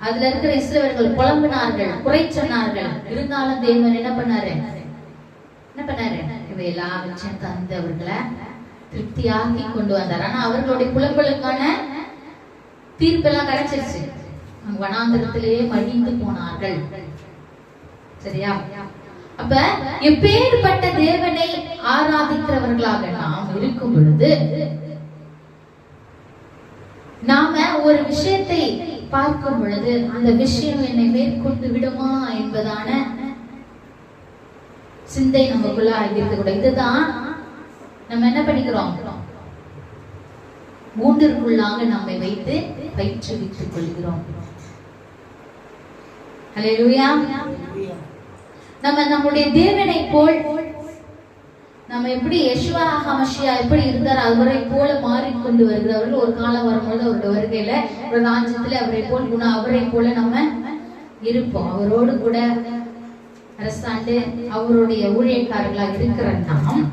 அதுல இருக்கிற இஸ்ரவேலர்கள் புலம்பினார்கள், குறை சொன்னார்கள், இருந்தாலும் தேவன் என்ன பண்ணாரு, இவையெல்லாம் வச்சு தந்து அவர்களை திருப்தியாக்கி கொண்டு வந்தார். ஆனா அவர்களுடைய புலம்பலுக்கான தீர்ப்பெல்லாம் கிடைச்சிருச்சு. வனாந்தரத்திலேயே மடிந்து போனார்கள். சரியா. அப்ப எப்பேற்பட்ட தேவனை ஆராதிக்கிறவர்களாக நாம் இருக்கும் பொழுது நாம ஒரு விஷயத்தை பார்க்கும் பொழுது அந்த விஷயம் என்னை மேற்கொண்டு விடுமா என்பதான சிந்தை நமக்குள்ள ஆகியிருக்கு கூட. இதுதான் நம்ம என்ன பண்ணிக்கிறோம், மூன்றிற்குள்ளாக நம்மை வைத்து பயிற்றுவித்துக் கொள்கிறோம். ஹல்லேலூயா. நம்ம நம்முடைய தேவனை போல் நம்ம எப்படி யெஷுவா ஹமஷியா எப்படி இருந்தார் அவரை போல மாறிக்கொண்டு வருகிறவர்கள் ஒரு காலம் வரும்போது அவருடைய வருகையில ஒரு ராஜ்யத்துல அவரை போல் அவரை போல நம்ம இருப்போம். அவரோடு கூட அரசாண்டு அவருடைய ஊழியக்காரர்களாக இருக்கிற நாம்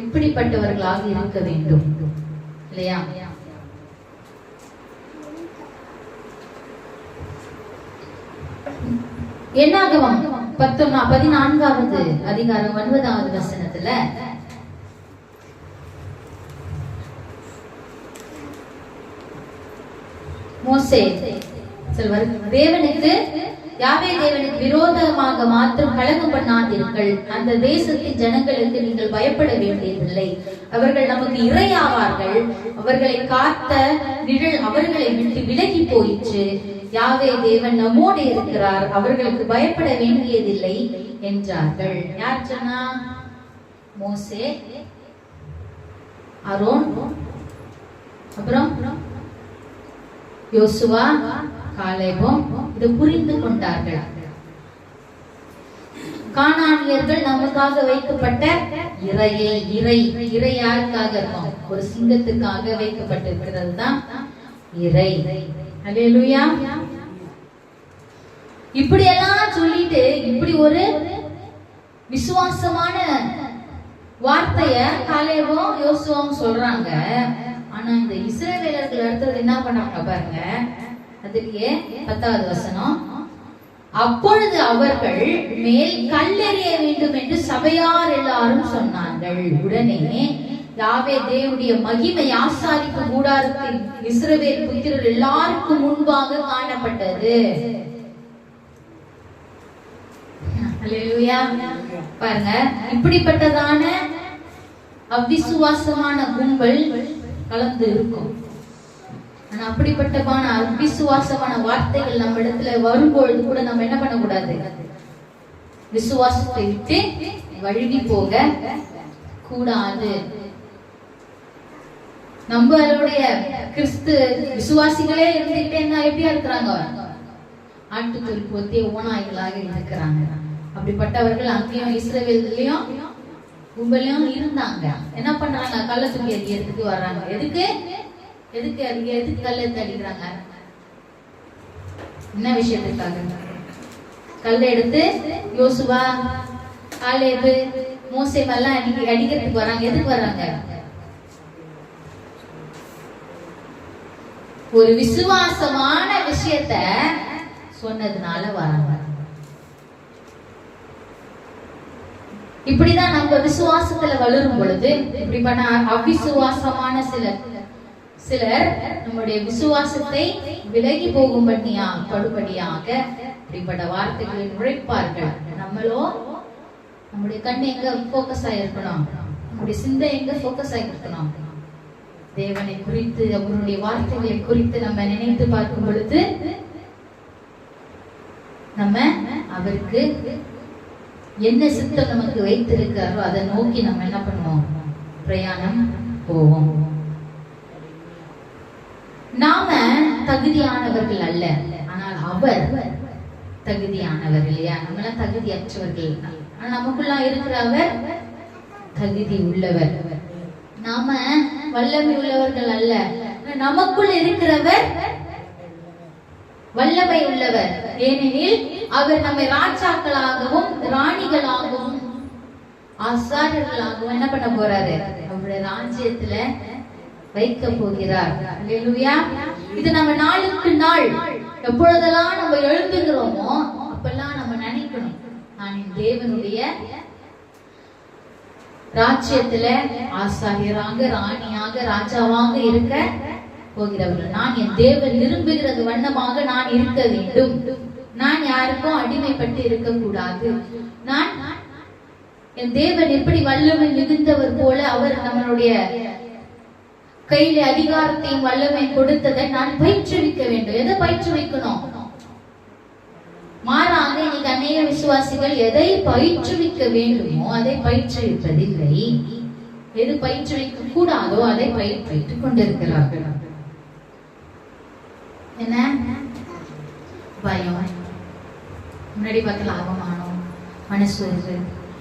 எப்படிப்பட்டவர்களாக இருக்க வேண்டும் இல்லையா. என்னாகமம் 14வது அதிகாரம் 9வது வசனத்துல மோசே சொல்வார், தேவனுக்கு யாவே தேவனுக்கு விரோதமாக மாத்திரம் கலகம் பண்ணாதீர்கள், அந்த தேசத்தின் ஜனங்களுக்கு நீங்கள் பயப்பட வேண்டியதில்லை, அவர்கள் நமக்கு இரையாவார்கள், அவர்களை காத்த நிழல் அவர்களை விட்டு விலகி போயிற்று, யாவே தேவன் நம்மோடு இருக்கிறார், அவர்களுக்கு பயப்பட வேண்டியதில்லை என்றார்கள். யார் சொன்னா? மோசே ஆரோன், அப்புறம் யோசுவா, காலேபும் இதை புரிந்து கொண்டார்கள். கானானியர்கள் நமக்காக வைக்கப்பட்ட இறை யாருக்காக இருக்கும்? ஒரு சிங்கத்துக்காக வைக்கப்பட்டிருக்கிறது தான் இறை. அல்லேலூயா. இப்படி எல்லாம் சொல்லிட்டு இப்படி ஒரு விசுவாசமான வார்த்தைய காலேபும் யோசுவாவும் சொல்றாங்க. ஆனா இந்த இஸ்ரவேலர்கள் அடுத்தது என்ன பண்ணாங்க பாருங்க. அதுலயே 10வது வசனம், அப்பொழுது அவர்கள் மேல் கல்லெறிய வேண்டும் என்று சபையார் எல்லாரும் சொன்னார்கள். உடனே யாவே தேவனுடைய மகிமை ஆசாரிப்பு கூடாரத்தில் இஸ்ரவேல் புத்திரர் எல்லாருக்கும் முன்பாக காணப்பட்டது. அல்லேலூயா. பாருங்க, இப்படிப்பட்டதான அவிசுவாசமான கும்பல் கலந்து இருக்கும். ஆனா அப்படிப்பட்டமான அவிசுவாசமான வார்த்தைகள் நம்ம இடத்துல வரும்பொழுது கூட நம்ம என்ன பண்ணக்கூடாது? விசுவாசத்தை விட்டு வழுவி போக கூடாது. நம்மளுடைய கிறிஸ்து விசுவாசிகளே இருந்துகிட்டே எப்படியா இருக்கிறாங்க? ஆட்டுத்தொல் போத்தே ஓநாய்களாக இருக்கிறாங்க. அப்படிப்பட்டவர்கள் அங்கேயும் இஸ்ரவேலையும் கும்பலையும் இருந்தாங்க. என்ன பண்றாங்க? கள்ள தூக்கி அடிக்கிறதுக்கு வர்றாங்க. எதுக்கு கல்ல எடுத்து அடிக்கிறாங்க? என்ன விஷயத்துக்காக? கல்ல எடுத்து யோசுவா, காலேபு, மோசே எல்லாம் அடிக்கிறதுக்கு வராங்க. எதுக்கு வராங்க? ஒரு விசுவாசமான விஷயத்த சொன்னதுனால வராங்க. இப்படிதான் நம்ம விசுவாசத்துல வளரும் பொழுது இப்படிப்பட்ட அவிசுவாசமான சிலர் நம்முடைய விசுவாசத்தை விலகி போகும்படியாக இப்படிப்பட்ட வார்த்தைகளை நுழைப்பார்கள். நம்மளோ நம்முடைய கண் எங்க போக்கஸ் ஆயிருக்கணும்? நம்முடைய சிந்தை எங்க போக்கஸ் ஆயிருக்கணும்? தேவனை குறித்து, அவருடைய வார்த்தைகளை குறித்து நம்ம நினைத்து பார்க்கும் பொழுது நம்ம அவருக்கு என்ன சித்தம் நமக்கு வைத்திருக்காரோ அதை நோக்கி நம்ம என்ன பண்ணுவோம்? பிரயாணம் போவோம். நாம தகுதியானவர்கள் அல்ல, ஆனால் அவர் தகுதியானவர் இல்லையா? நம்ம தகுதியற்றவர்கள். ஆனா நமக்குள்ள இருக்கிறவர் தகுதி உள்ளவர். நாம வல்லமை உள்ளவர்கள் அல்ல, நமக்குள் இருக்கிறவர் வல்லமை உள்ளவர். ஏனெனில் அவர் நம்மை ராஜாக்களாகவும் ராணிகளாகவும் ஆசாரியர்களாகவும் என்ன பண்ண போறாரு? அவருடைய ராஜ்யத்துல வைக்க போகிறார். அல்லேலூயா. இது நம்ம நாளுக்கு நாள் எப்பொழுதெல்லாம் நம்ம எழுந்துகிறோமோ அப்பெல்லாம் நம்ம நினைக்கணும், நான் என் தேவனுடைய ராஜ்யத்துல ஆசாரியராக, ராணியாக, ராஜாவாக இருக்க போகிறவர்கள். நான் என் தேவன் விரும்புகிறது வண்ணமாக நான் இருக்க வேண்டும். நான் யாருக்கும் அடிமைப்பட்டு இருக்க கூடாது. நான் என் தேவன் எப்படி வல்லமை மிகுந்தவர் போல அவர் நம்மளுடைய கையில அதிகாரத்தையும் வல்லமை கொடுத்ததை நான் பயிற்றுவிக்க வேண்டும். எதை பயிற்றுவிக்கணும்? மாறாக இன்னைக்கு அநேக விசுவாசிகள் எதை பயிற்றுவிக்க வேண்டுமோ அதை பயிற்றுவிப்பதில்லை. எது பயிற்றுவிக்க கூடாதோ அதை பயிற்றுவித்துக் கொண்டிருக்கிறார்கள். என்ன? பயம், முன்னாடி பார்க்கல அவமானம், மனசு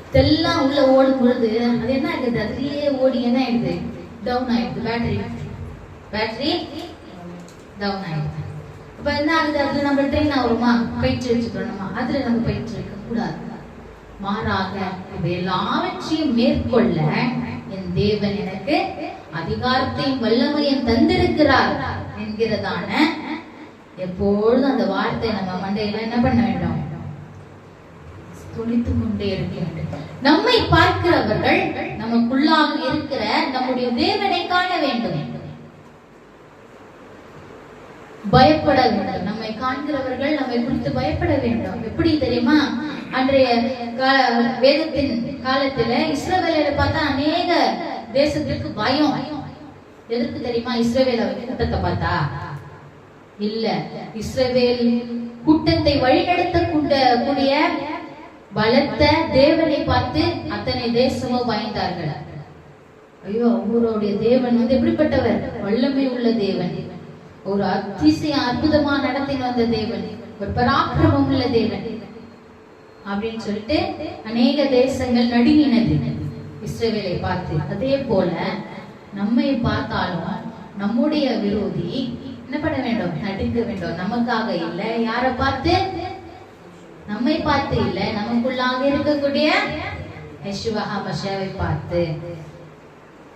இதெல்லாம் உள்ள ஓடும் பொழுது அது என்ன ஆகுது? அதுலயே ஓடி என்ன ஆயிடுது? டவுன் ஆயிடுது. பேட்டரி டவுன் ஆயிடுது. அப்ப என்ன ஆகுது? அதுல நம்ம ட்ரெயின் ஆகுமா? பயிற்சி வச்சுக்கணுமா? அதுல நம்ம பயிற்சி வைக்க கூடாது. மாறாக இவை எல்லாவற்றையும் மேற்கொள்ள என் தேவன் எனக்கு அதிகாரத்தையும் வல்லமையும் தந்திருக்கிறார் என்கிறதான எப்பொழுதும் அந்த வார்த்தை நம்ம மண்டையில என்ன பண்ண வேண்டும்? துணித்து கொண்டே இருக்க வேண்டும். நம்மை பார்க்கிறவர்கள் நமக்குள்ளாக இருக்கிற நம்முடைய தேவனை காண வேண்டும், பயப்பட வேண்டும். நம்மை காண்கிறவர்கள் நம்மை குறித்து பயப்பட வேண்டும். எப்படி தெரியுமா? அன்றைய வேதத்தின் காலத்துல இஸ்ரவேலை பார்த்தா அநேக தேசத்திற்கு பயம். எதற்கு தெரியுமா? இஸ்ரவேல் கூட்டத்தை பார்த்தா இல்ல, இஸ்ரவேல் கூட்டத்தை வழிநடத்த கூடிய பலத்த தேவனை பார்த்து அத்தனை தேசமும் பயந்தார்கள். ஐயோ, அவருடைய தேவன் எப்படிப்பட்டவர்? வல்லமை உள்ள தேவன், ஒரு அதிசய அற்புதமா நடத்தி வந்த தேவன், ஒரு பராக்கிரமம் உள்ள தேவன் அப்படின்னு சொல்லிட்டு அநேக தேசங்கள் நடுங்கினது இஸ்ரவேலை பார்த்து. அதே போல நம்மை பார்த்தாலும் நம்முடைய விரோதி என்ன பண்ண வேண்டும்? நடுங்க வேண்டும். நமக்காக இல்ல, யாரை பார்த்து? நம்மை பார்த்து இல்ல, நமக்குள்ளாக இருக்கக்கூடிய யெஷுவா ஹமஷாவை பார்த்து.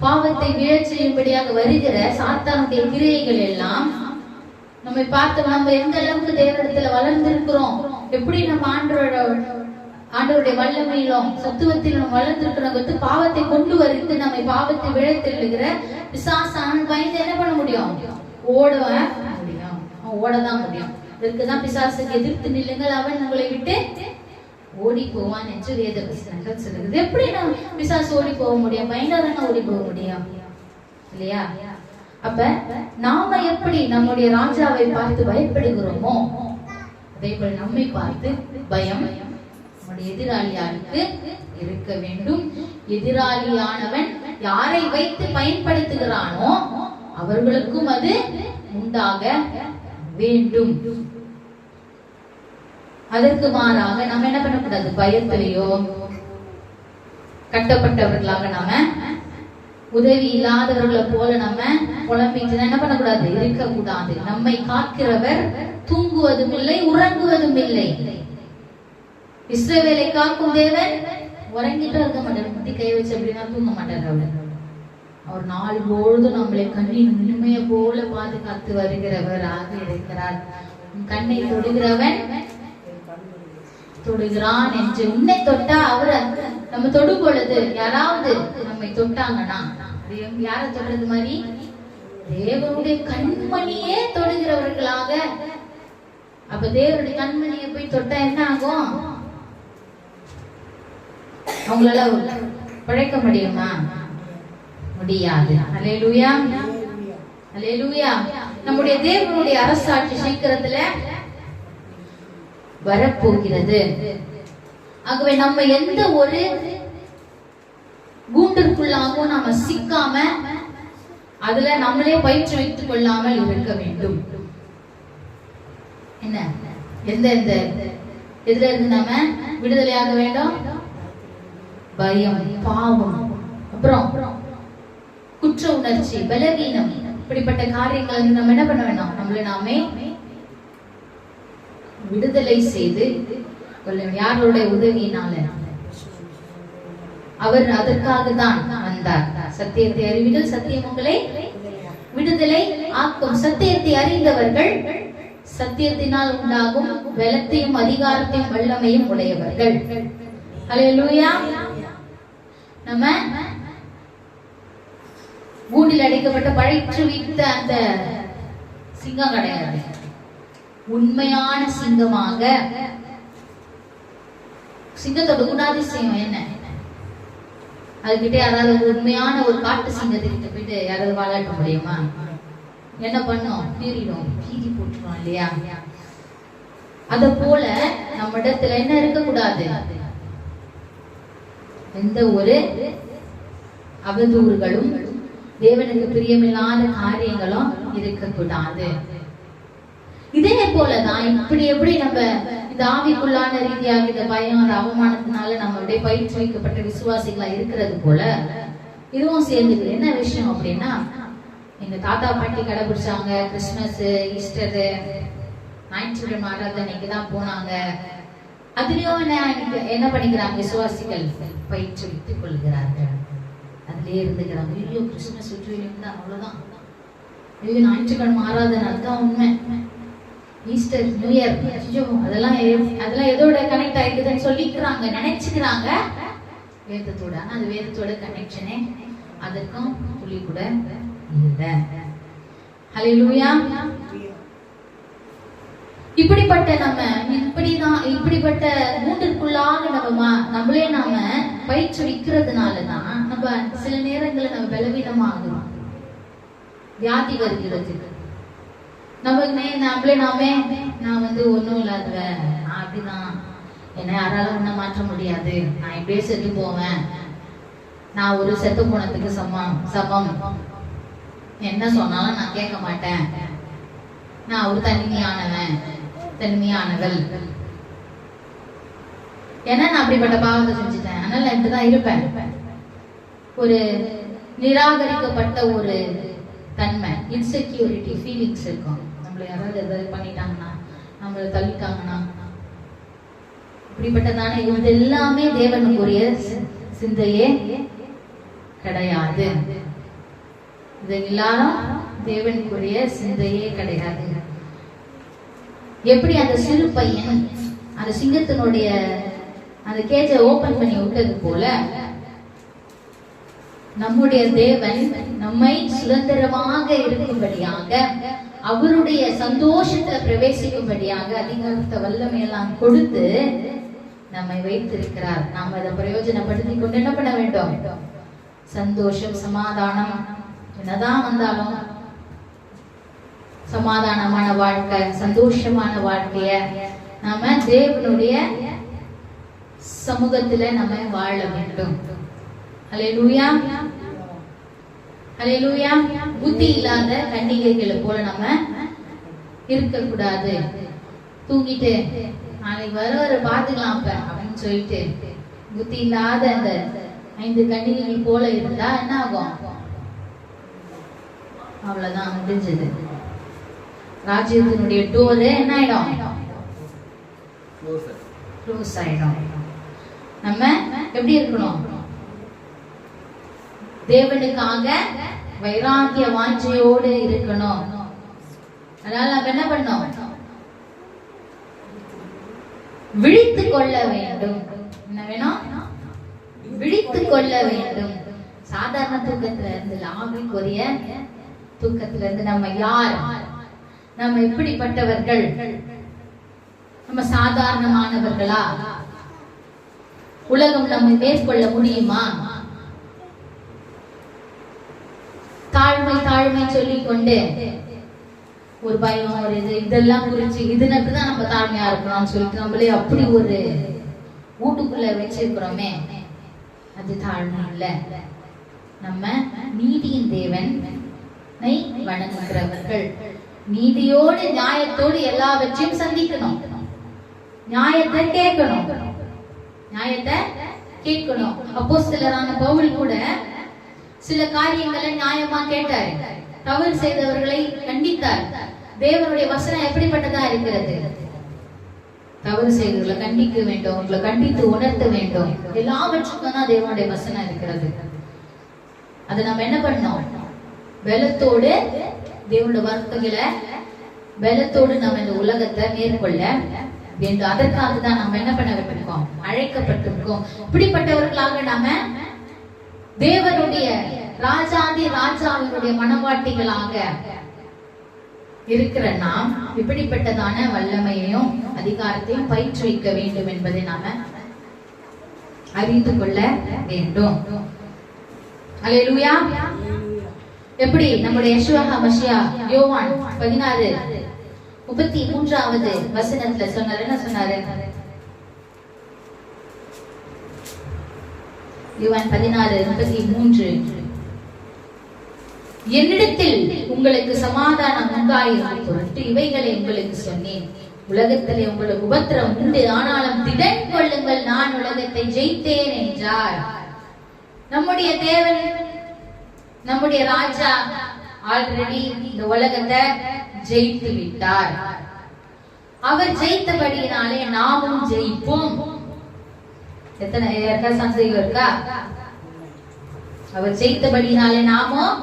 பாவத்தை வீழச் செய்யும்படியாக வருகிற சாத்தானுடைய கிரியைகள் எல்லாம் நம்மை பார்த்து நம்ம எந்த அளவுக்கு தேவனிடத்துல வளர்ந்திருக்கிறோம், எப்படி நம்ம ஆண்டவருடைய வல்லமையிலும் சத்துவத்திலும் வளர்ந்திருக்கிறோம். பாவத்தை கொண்டு வருது, நம்மை பாவத்தை விழத்திடுகிற பிசாசான் பயந்து என்ன பண்ண முடியும்? ஓட முடியும், ஓடதான் முடியும். இதற்குதான் பிசாசுக்கு எதிர்த்து நில்லுங்கள், அவன் உங்களை விட்டு ஓடி போவான் என்று வேத வசனங்கள் சொல்லுது. எப்படி நம்ம பிசாசு ஓடி போக முடியும்? பயந்தாதானே ஓடி போக முடியும் இல்லையா? அப்ப நாம எப்படி நம்முடைய ராஜாவை பார்த்து பயப்படுகிறோமோ, அதே போல நம்மை பார்த்து பயம் நம்முடைய எதிராளியாருக்கு இருக்க வேண்டும். எதிராளியானவன் யாரை வைத்து பயன்படுத்துகிறானோ அவர்களுக்கும் அது உண்டாக வேண்டும். அதற்கு மாறாக நம்ம என்ன பண்ணக்கூடாது? பயத்திலேயோ கட்டப்பட்டவர்களாக நாம உதவி இல்லாதவர்களை போல நம்ம புலம்பிட்டு என்ன பண்ணக்கூடாது? இருக்கக்கூடாது. நம்மை காக்கிறவர் தூங்குவதும் இல்லை, உறங்குவதும் இல்லை. இஸ்ரவேலை காக்கும் தேவன் உறங்கிட்டு இருக்க மாட்டார். முட்டி கை வச்சு அப்படின்னா தூங்க மாட்டார். அவர் நாள் பொழுதும் நம்மளை கண்ணின் உண்மைய போல பாதுகாத்து வருகிறவராக இருக்கிறார். கண்ணை தொடுகிறவன் தொடுகிறான் என்று உன்னை தொட்டா அவர் நம்ம தொடும் பொழுது யாராவது நம்மை தொட்டாங்கன்னா யார தொடுறது மாதிரி? தேவனுடைய கண்மணியே தொடுகிறவர்களாக. அப்ப தேவனுடைய கண்மணியை போய் தொட்டா என்ன ஆகும்? அவங்களால பழைக்க முடியுமா? முடியாது. அல்லேலூயா, அல்லேலூயா. நம்முடைய தேவனுடைய அரசாட்சி சீக்கிரத்துல வரப்போகிறது. ஆகவே நம்ம எந்த ஒரு கூண்டிற்குள்ளாகவும் நாம சிக்காம அதுல நம்மளே பயிற்சி வைத்துக் கொள்ளாமல் இருக்க வேண்டும். என்ன எந்த எந்த எதுல இருந்து நாம விடுதலையாக வேண்டும்? பயம், பாவம், அப்புறம் குற்ற உணர்ச்சி, பலவீனம், இப்படிப்பட்ட காரியங்கள் நம்ம என்ன பண்ண வேண்டாம்? நம்மள நாமே விடுதலை செய்து யாருடைய உதவியினால? அவர் அதற்காக தான் வந்தார். சத்தியத்தை அறிவிகள், சத்தியம் உங்களை விடுதலை ஆக்கும். சத்தியத்தை அறிந்தவர்கள் சத்தியத்தினால் உண்டாகும் பலத்தையும் அதிகாரத்தையும் வல்லமையும் உடையவர்கள். அல்லேலூயா. நம்ம கூண்டில் அடைக்கப்பட்ட பயிற்றுவித்த அந்த சிங்கம் கிடையாது. உண்மையான சிங்கமாக, சிங்கத்தோட குணாதிசயம் என்ன? அதுகிட்ட யாராவது உண்மையான ஒரு காட்டு சிங்கத்திட்ட போயிட்டு யாராவது வாழாட்ட முடியுமா? என்ன பண்ணும்? பீறிடும், பீறி போட்டுரும் இல்லையா? அத போல நம்ம இடத்துல என்ன இருக்கக்கூடாது? எந்த ஒரு அவதூறுகளும் தேவனுக்கு பிரியமில்லாத காரியங்களும் இருக்கக்கூடாது. இதே போலதான் இப்படி எப்படி நம்ம இந்த ஆவிக்குள்ளான ரீதியாக இந்த பயம், அந்த அவமானத்தினால நம்மளுடைய பயிற்சி வைக்கப்பட்ட விசுவாசிகளா இருக்கிறது போல இதுவும் சேர்ந்துது. என்ன விஷயம் அப்படின்னா, எங்க தாத்தா பாட்டி கடைபிடிச்சாங்க. கிறிஸ்துமஸ், ஈஸ்டர், ஞாயிற்றுக்கிழமை ஆராதனைக்கு தான் போனாங்க. அதுலயும் என்ன பண்ணிக்கிறாங்க? விசுவாசிகள் பயிற்சி வைத்துக் கொள்கிறார்கள். அதுலயே இருந்துக்கிறாங்க. ஐயோ, கிறிஸ்துமஸ் தான் அவ்வளவுதான், ஐயோ ஞாயிற்றுக்கிழமை ஆராதனை அதுதான் உண்மை, ஈஸ்டர், நியூ இயர் அதெல்லாம் எதோட கனெக்ட் ஆயிக்குதுன்னு சொல்லிக்கிறாங்க, நினைச்சுக்கிறாங்க வேதத்தோட. ஆனா அது வேதத்தோட கனெக்ஷனே அதற்கும் துளி கூட இல்லை. ஹல்லேலூயா. இப்படிப்பட்ட நம்ம இப்படிப்பட்ட மூன்றிற்குள்ளாக நம்மளே நாம பயிற்றுவிக்கிறதுனாலதான் நம்ம சில நேரங்களில் நம்ம பலவீனமாகிறோம். வியாதி வருகிறது. நம்மளே நாமே நான் ஒன்னும் இல்லாதவ, நான் அப்படிதான், என்ன யாராலும் ஒன்ன மாற்ற முடியாது, நான் இப்படியே செத்து போவேன் நான் ஒரு செத்து போனதுக்கு சமம், என்ன சொன்னாலும் நான் கேட்க மாட்டேன், நான் ஒரு தனிமையானவள், ஏன்னா நான் அப்படிப்பட்ட பாவத்தை செஞ்சுட்டேன், அதனால நான் இப்படிதான் இருப்பேன். ஒரு நிராகரிக்கப்பட்ட ஒரு தன்மை, இன்செக்யூரிட்டி ஃபீலிங்ஸ் இருக்கும். நம்மள யாராவது எதாவது பண்ணிட்டாங்கன்னா, நம்மளை தள்ளிட்டாங்கன்னா, இப்படிப்பட்டதான இது எல்லாமே தேவனுக்குரிய சிந்தையே கிடையாது. இது எல்லாரும் தேவனுக்குரிய சிந்தையே கிடையாது. எப்படி அந்த சிறு பையன் அந்த சிங்கத்தினுடைய அந்த கேஜை ஓபன் பண்ணி விட்டது போல, நம்முடைய தேவன் நம்மை சுதந்திரமாக இருக்கும்படியாக, அவருடைய சந்தோஷத்துல பிரவேசிக்கும்படியாக அதிகாரத்தை வல்லமையெல்லாம் கொடுத்து நம்மை வைத்திருக்கிறார். நாம் அதை பிரயோஜனப்படுத்தி கொண்டு என்ன பண்ண வேண்டும்? சந்தோஷம், சமாதானம் என்னதான் வந்தாலும் சமாதானமான வாழ்க்கை, சந்தோஷமான வாழ்க்கைய நாம தேவனுடைய சமூகத்துல நம்ம வாழ வேண்டும். ஹல்லேலூயா, ஹல்லேலூயா. புத்தி இல்லாத கன்னிகைகளை போல நம்ம இருக்க கூடாது. தூங்கிட்டு நாளைக்கு வர பாத்துக்கலாம் அப்ப அப்படின்னு சொல்லிட்டு புத்தி இல்லாத அந்த 5 கன்னிகைகள் போல இருந்தா என்ன ஆகும்? அவ்வளவுதான், முடிஞ்சது. ராஜ்யத்தினுடைய டோர் என்ன ஆயிடும்? க்ளோஸ் ஆயிடும். நம்ம எப்படி இருக்கணும்? தேவனுக்காக வைராகிய வாஞ்சையோடு இருக்கணும். அதனால நம்ம என்ன பண்ணோம்? விழித்து கொள்ள வேண்டும். என்ன வேணும்? விழித்து கொள்ள வேண்டும். சாதாரண தூக்கத்துல இருந்து ஆவிக்குரிய தூக்கத்துல இருந்து நம்ம யார், நம்ம எப்படிப்பட்டவர்கள், நம்ம சாதாரணமானவர்களா? உலகம் நம்ம மேற்கொள்ள முடியுமா? தாழ்மை சொல்லிக்கொண்டு ஒரு பயம், ஒரு இதெல்லாம் குறிச்சு இதுனக்குதான் நம்ம தாழ்மையா இருக்கணும்னு சொல்லிட்டு நம்மளே அப்படி ஒரு வீட்டுக்குள்ள வச்சிருக்கிறோமே, அது தாழ்மை இல்ல. நம்ம நீதியின் தேவனை வணங்குகிறவர்கள், நீதியோடு நியாயத்தோடு எல்லாவற்றையும் சந்திக்கணும். நியாயத்தை கேட்கணும். அப்போஸ்தலரான பவுல் கூட சில காரியங்களை நியாயமா கேட்டார். தவறு செய்தவர்களை கண்டித்தார். தேவனுடைய வசனம் எப்படிப்பட்டதா இருக்கிறது? தவறு செய்தவர்களை கண்டிக்க வேண்டும், உங்களை கண்டித்து உணர்த்த வேண்டும். எல்லாவற்றுக்கும் தான் தேவனுடைய வசனம் இருக்கிறது. அதை நம்ம என்ன பண்ணோம்? பலத்தோடு தேவனுடைய வார்த்தைகளை பலத்தோடு நம்ம இந்த உலகத்தை மேற்கொள்ள வேண்டும். அதற்காக தான் நம்ம என்ன பண்ண வேண்டியிருக்கோம்? அழைக்கப்பட்டிருக்கோம். இப்படிப்பட்டவர்களாக நாம தேவனுடைய ராஜாதி ராஜாவினுடைய மனவாட்டிகளாக இருக்கிற நாம் இப்படிப்பட்டதான வல்லமையையும் அதிகாரத்தையும் பயிற்றுவிக்க வேண்டும் என்பதை நாம அறிந்து கொள்ள வேண்டும். அல்லேலூயா. எப்படி நம்முடைய யெஷுவா மசியா யோவான் 16:33 வசனத்துல சொன்னாரு. என்ன சொன்னாரு? யோவான் 16:33, என்னிடத்தில் உங்களுக்கு சமாதானம் உண்டாயிருக்கும் பொருட்டு இவைகளை உங்களுக்கு சொன்னேன். உலகத்திலே உங்களுக்கு உபத்திரம் உண்டு, ஆனாலும் திடன் கொள்ளுங்கள், நான் உலகத்தை ஜெயித்தேன் என்றார். நம்முடைய தேவன், நம்முடைய ராஜா ஆல்ரெடி இந்த உலகத்தை ஜெயித்து விட்டார். அவர் ஜெயித்தபடியினாலே நாமும் ஜெயிப்போம். எத்தனை சந்தேகம் இருக்கா? அவர் ஜெயித்தபடினாலே நாமும்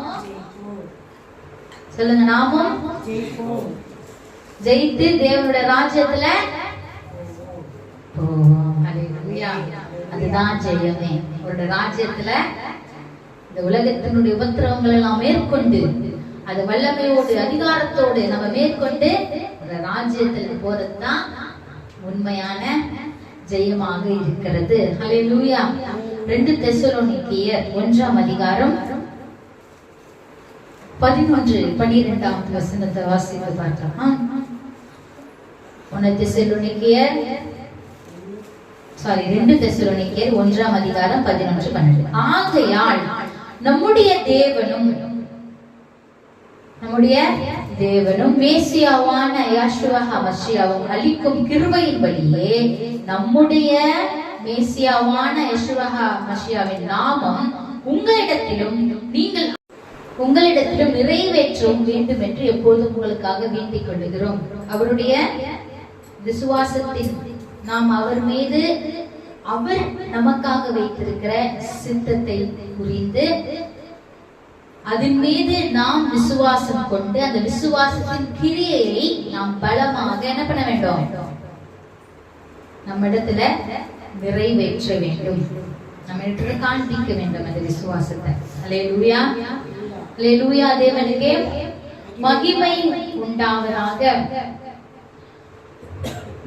சொல்லுங்க, நாமும் ஜெயித்து தேவனுடைய ராஜ்யத்துல அதுதான் ஜெயமே. அவருடைய ராஜ்யத்துல இந்த உலகத்தினுடைய உபத்திரவங்கள் எல்லாம் மேற்கொண்டு அது வல்லமையோடு அதிகாரத்தோடு நம்ம மேற்கொண்டு ராஜ்யத்துக்கு போறதுதான் உண்மையான ஜெயமாக இருக்கிறது. ஹல்லேலூயா. 2 தெசலோனிக்கேயர் 1:11-12 வசனத்தை வாசித்து பார்க்கலாம். 1 தெசலோனிக்கேயர் 2 தெசலோனிக்கேயர் 1:11-12. ஆகையால் நம்முடைய தேவனும் மேசியாவான யெகோவா மசியாவும் அளிக்கும் கிருபையின்படியே நம்முடைய மேசியாவான யெகோவா மசியாவின் நாமம் உங்களிடத்திலும் நிறைவேற்றும் வேண்டும் என்று எப்பொழுதும் உங்களுக்காக வேண்டிக் கொள்கிறோம். அவருடைய விசுவாசத்தின் நாம் அவர் மீது அவர் நமக்காக வைத்திருக்கிற சித்தத்தை புரிந்து அதன் மீது நாம் விசுவாசம் கொண்டு அந்த விசுவாசத்தின் கிரியையை நாம் பலமாக என்ன பண்ண வேண்டும்? நம்ம இடத்துல நிறைவேற்ற வேண்டும், நம்ம இடத்துல காண்பிக்க வேண்டும் அந்த விசுவாசத்தை. அல்லேலூயா, அல்லேலூயா. தேவனுக்கே மகிமை உண்டாவதாக.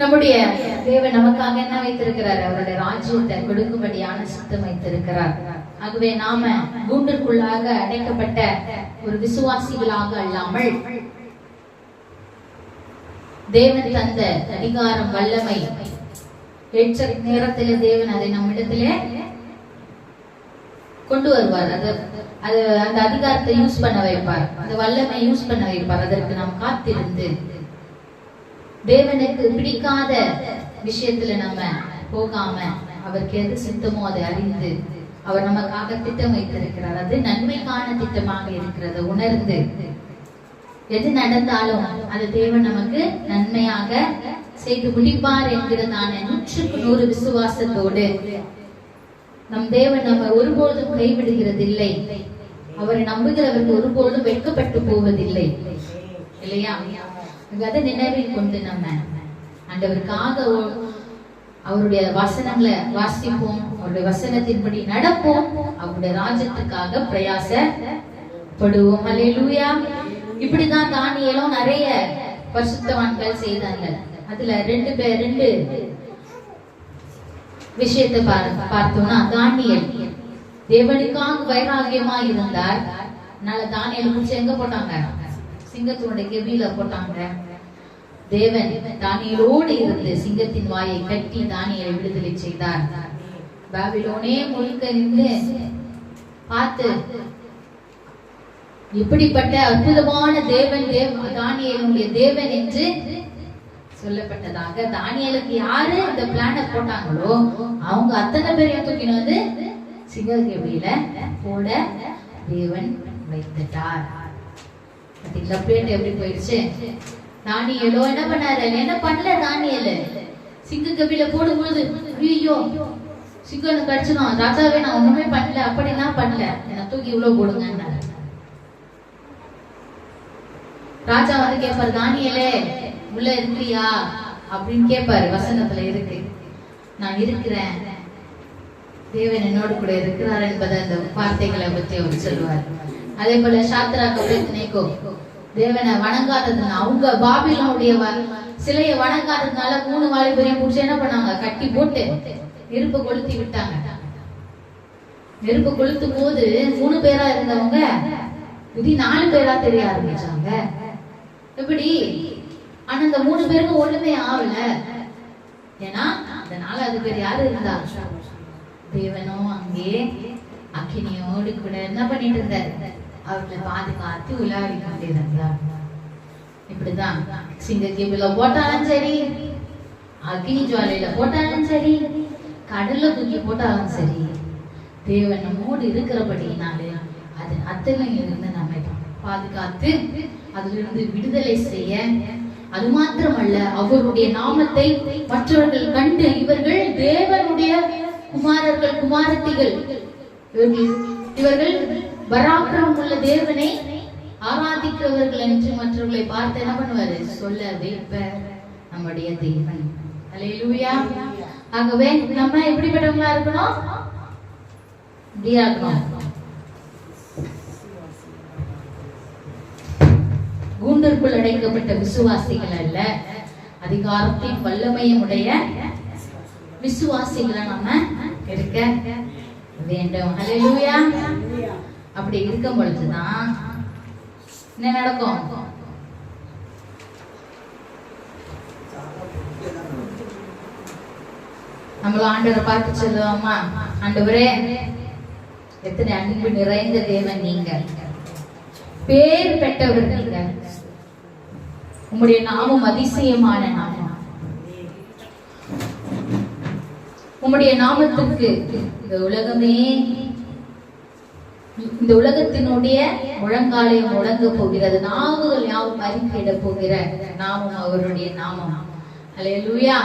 நம்முடைய தேவன் நமக்காக என்ன வைத்திருக்கிறார்? அவருடைய ராஜ்யத்தை கொடுக்கும்படியான சித்தம் வைத்திருக்கிறார். ஆகவே நாம கூண்டிற்குள்ளாக அடைக்கப்பட்ட ஒரு விசுவாசிகளாக அல்லாமல் தேவன் தந்த அதிகாரம் வல்லமை ஏற்ற நேரத்திலே தேவன் அதை நம்மிடத்திலே கொண்டு வருவார். அது அந்த அதிகாரத்தை யூஸ் பண்ண வைப்பார், அந்த வல்லமை யூஸ் பண்ண வைப்பார். அதற்கு நாம் காத்திருந்து தேவனுக்கு பிடிக்காத விஷயத்துல நம்ம போகாம அவருக்கு எது சித்தமோ அதை அறிந்து அவர் நமக்காக திட்டம் வைத்திருக்கிறார், அது நன்மைக்கான திட்டமாக இருக்கிறது உணர்ந்து எது நடந்தாலும் அது தேவன் நமக்கு நன்மையாக செய்து முடிப்பார் என்கிறதான 100% விசுவாசத்தோடு நம் தேவன் நம்ம ஒருபொழுதும் கைவிடுகிறது இல்லை. அவரை நம்புகிறவர்கள் ஒருபொழுதும் வெட்கப்பட்டு போவதில்லை, இல்லையா? அதை நினைவில் கொண்டு நம்ம ஆண்டவருக்காக அவருடைய வசனங்களை வாசிப்போம், அவருடைய வசனத்தின்படி நடப்போம், அவருடைய ராஜ்யத்துக்காக பிரயாசப்படுவோம். அல்லேலூயா. இப்படிதான் தானியேலும் நிறைய பரிசுத்தவான்கள் செய்தாங்க. அதுல ரெண்டு விஷயத்தை பார்த்தோம்னா, தானியேல் தேவனுக்காக வைராகியமா இருந்தார். அதனால தானியேல் பிடிச்சி எங்க போட்டாங்க? சிங்கத்தினுடைய கெபியில போட்டாங்க. தேவன் தானியேலோடு இருந்து சிங்கத்தின் வாயை கட்டி தானியேலை விடுதலை செய்தார். பாபிலோனே முழுக்க நின்று பார்த்து இப்படிப்பட்ட அற்புதமான தேவன் தானியேலுடைய தேவன் என்று சொல்லப்பட்டதாக. தானியேலுக்கு யாரு இந்த பிளான போட்டாங்களோ அவங்க அத்தனை பேரையும் தூக்கின்னு வந்து சிங்க கெபியில போட தேவன் வைத்துட்டார். எப்படி போயிடுச்சு? தானியேலோ என்ன பண்ணாரு? என்ன பண்ணல தானியேலு? சிங்க கபில போடும்போது ஐயோ சிங்கம் கடிச்சிடும், ராஜாவே நான் ஒண்ணுமே பண்ணல, அப்படிலாம் பண்ணல, என்ன தூக்கி இவ்வளவு போடுங்க. ராஜா வந்து கேட்பாரு, தானியேலே உள்ள இருக்கிறியா அப்படின்னு கேட்பாரு. வசனத்துல இருக்கு, நான் இருக்கிறேன், தேவன் என்னோடு கூட இருக்கிறார் என்பதை அந்த வார்த்தைகளை பத்தி அவர் சொல்லுவார். அதே போல சாத்ராக் அபேத்நேகோ தேவனை வணங்காததுனால, அவங்க பாபிலோனுடைய சிலையை வணங்காததுனால 3 வாலிபரையும் புடிச்சு என்ன பண்ணாங்க? கட்டி போட்டு நெருப்பு கொளுத்தி விட்டாங்க. நெருப்பு கொளுத்தும் போது 3 பேரா இருந்தவங்க இது 4 பேரா தெரிய ஆரம்பிச்சாங்க. எப்படி? ஆனா அந்த 3 பேருக்கும் ஒண்ணுமே ஆகல. ஏன்னா அதனால அது பேர் யாரு இருந்தா? தேவனும் அங்கே அக்கினியோடு கூட என்ன பண்ணிட்டு இருந்தார்? அவர்களை பாதுகாத்து உலாவி கொண்டிருந்தார். இப்படிதான் சிங்க கேபில போட்டாலும் சரி, அக்னி ஜுவாலையில போட்டாலும் சரி, கடல்ல தூக்கி போட்டாலும் சரி, தேவன் நம்மோடு இருக்கிறபடினாலே அது அத்தனையில இருந்து நம்மை பாதுகாத்து அதிலிருந்து விடுதலை செய்ய, அது மாத்திரமல்ல அவருடைய நாமத்தை மற்றவர்கள் கண்டு இவர்கள் தேவனுடைய குமாரர்கள் குமாரத்திகள், இவர்கள் பராக்கிரமம் உள்ள தேவனை ஆராதிக்கிறவர்கள் என்று மற்றவர்களை பார்த்து என்ன பண்ணுவாரு? சொல்ல வைப்பார் நம்முடைய தேவன். அல்லேலூயா. ஆகவே நம்ம எப்படிப்பட்டவங்களா இருக்கணும்? இப்படியா இருக்கணும். கூண்டிற்குள் அடைக்கப்பட்ட விசுவாசிகள் அல்ல, அதிகாரத்தின் வல்லமையும் உடைய விசுவாசிகளை நம்ம இருக்க வேண்டும். அல்லேலூயா. அப்படி இருக்கும் பொழுதுதான் என்ன நடக்கும்? நம்மள ஆண்டவரை பார்த்து சொல்லுவோமா, ஆண்டவரே எத்தனை அன்பு நிறைந்த தேவன் நீங்க, பேர் பெற்றவர் நீங்க, உம்முடைய நாமம் அதிசயமான நாமம், உம்முடைய நாமத்திற்கு இந்த உலகத்தினுடைய முழங்காலை முழங்க போகிறது, நாவுகள் யாவும் அறிக்கையிட போகிற நாமம் அவருடைய நாமம். அல்லேலூயா.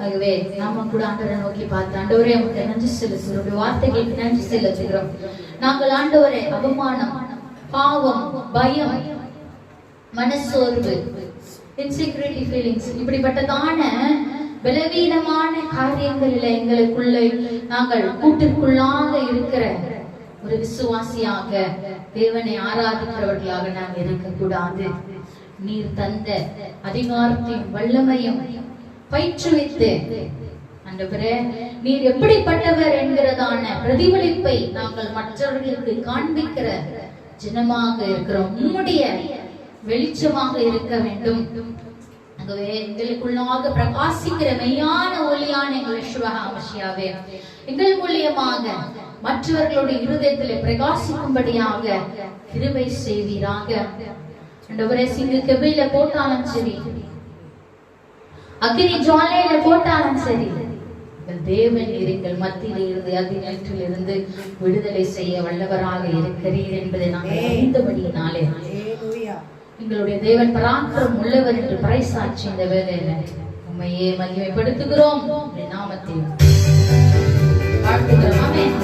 ஆகவே நாம கூட ஆண்டவரை நோக்கி பார்த்து, ஆண்டவரே உமக்கு நன்றி செலுத்துகிறோம், வார்த்தைகளுக்கு நன்றி செலுத்துகிறோம். நாங்கள் ஆண்டவரே அவமானம், பாவம், பயம், மனசோர்வு, இன்செக்யூரிட்டி ஃபீலிங்ஸ், இப்படிப்பட்டதான பலவீனமான காரியங்களில் எங்களுக்குள்ள நாங்கள் கூட்டிற்குள்ளாக இருக்கிற ஒரு விசுவாசியாக தேவனை ஆராதிக்கிறவர்களாக நாங்கள் இருக்கக்கூடாது. நீர் தந்த அதிகாரத்தையும் வல்லமையும் பயிற்றுவித்து ஆண்டவரே நீர் எப்படிப்பட்டவர் என்கிறதான பிரதிபலிப்பை நாங்கள் மற்றவர்களுக்கு காண்பிக்கிற ஜனமாக இருக்கிறோம். உம்முடைய வெளிச்சமாக இருக்க வேண்டும். ஆகவே எங்களுக்குள்ளாக பிரகாசிக்கிற மெய்யான ஒளியான எங்கள் சிவகாமசியாவே எங்கள் மூலியமாக மற்றவர்களுடைய இருதயத்திலே பிரகாசிக்கும்படியாக கிருபை செய்வீராக. ஆண்டவரே சிங்கு கெபில போட்டாலும் சரி, அக்னி ஜுவாலையில போட்டாலும் சரி, தேவன் எங்கள் மத்தியில் இருந்து அதிநேற்றில் இருந்து விடுதலை செய்ய வல்லவராக இருக்கிறீர் என்பதை நாங்கள் அறிந்தபடியினாலே எங்களுடைய தேவன் பராக்கிரம் உள்ளவர் என்று பறைசாட்சி இந்த வேளையில உண்மையே மகிமைப்படுத்துகிறோம், நாமத்தில் வாழ்த்துகிறோம். ஆமென்.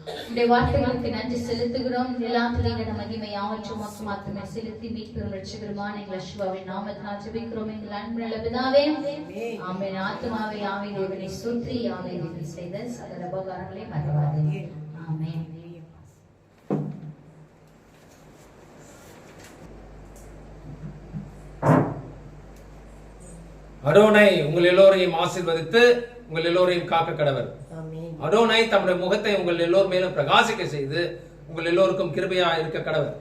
உடைய வார்த்தைகளுக்கு நன்றி செலுத்துகிறோம். எல்லாத்திலையும் எங்கள் மகிமை யாவற்றும் மாத்திரமே செலுத்தி மீட்பெரும் ரட்சகருமான எங்கள் சிவாவின் நாமத்தினால் ஜெபிக்கிறோம் எங்கள் அன்பு நல்ல பிதாவே. ஆமென். ஆத்துமாவே யாவே தேவனை ஸ்தோத்திரி, யாவே தேவனை செய்த சகல உபகாரங்களை மறவாதே. ஆமென். அடோனை உங்கள் எல்லோரையும் ஆசீர்வதித்து உங்கள் எல்லோரையும் காக்க கடவர். அடோனை தம்முடைய முகத்தை உங்கள் எல்லோர் மேலும் பிரகாசிக்க செய்து உங்கள் எல்லோருக்கும் கிருபையா இருக்க கடவர்.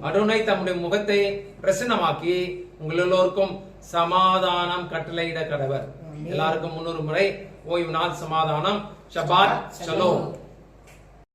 அடோனை தம்முடைய முகத்தை பிரசன்னமாக்கி உங்கள் எல்லோருக்கும் சமாதானம் கட்டளையிட கடவர். எல்லாருக்கும் 300 முறை ஓய்வு நாள் சமாதானம். ஷபாத் ஷலோம்.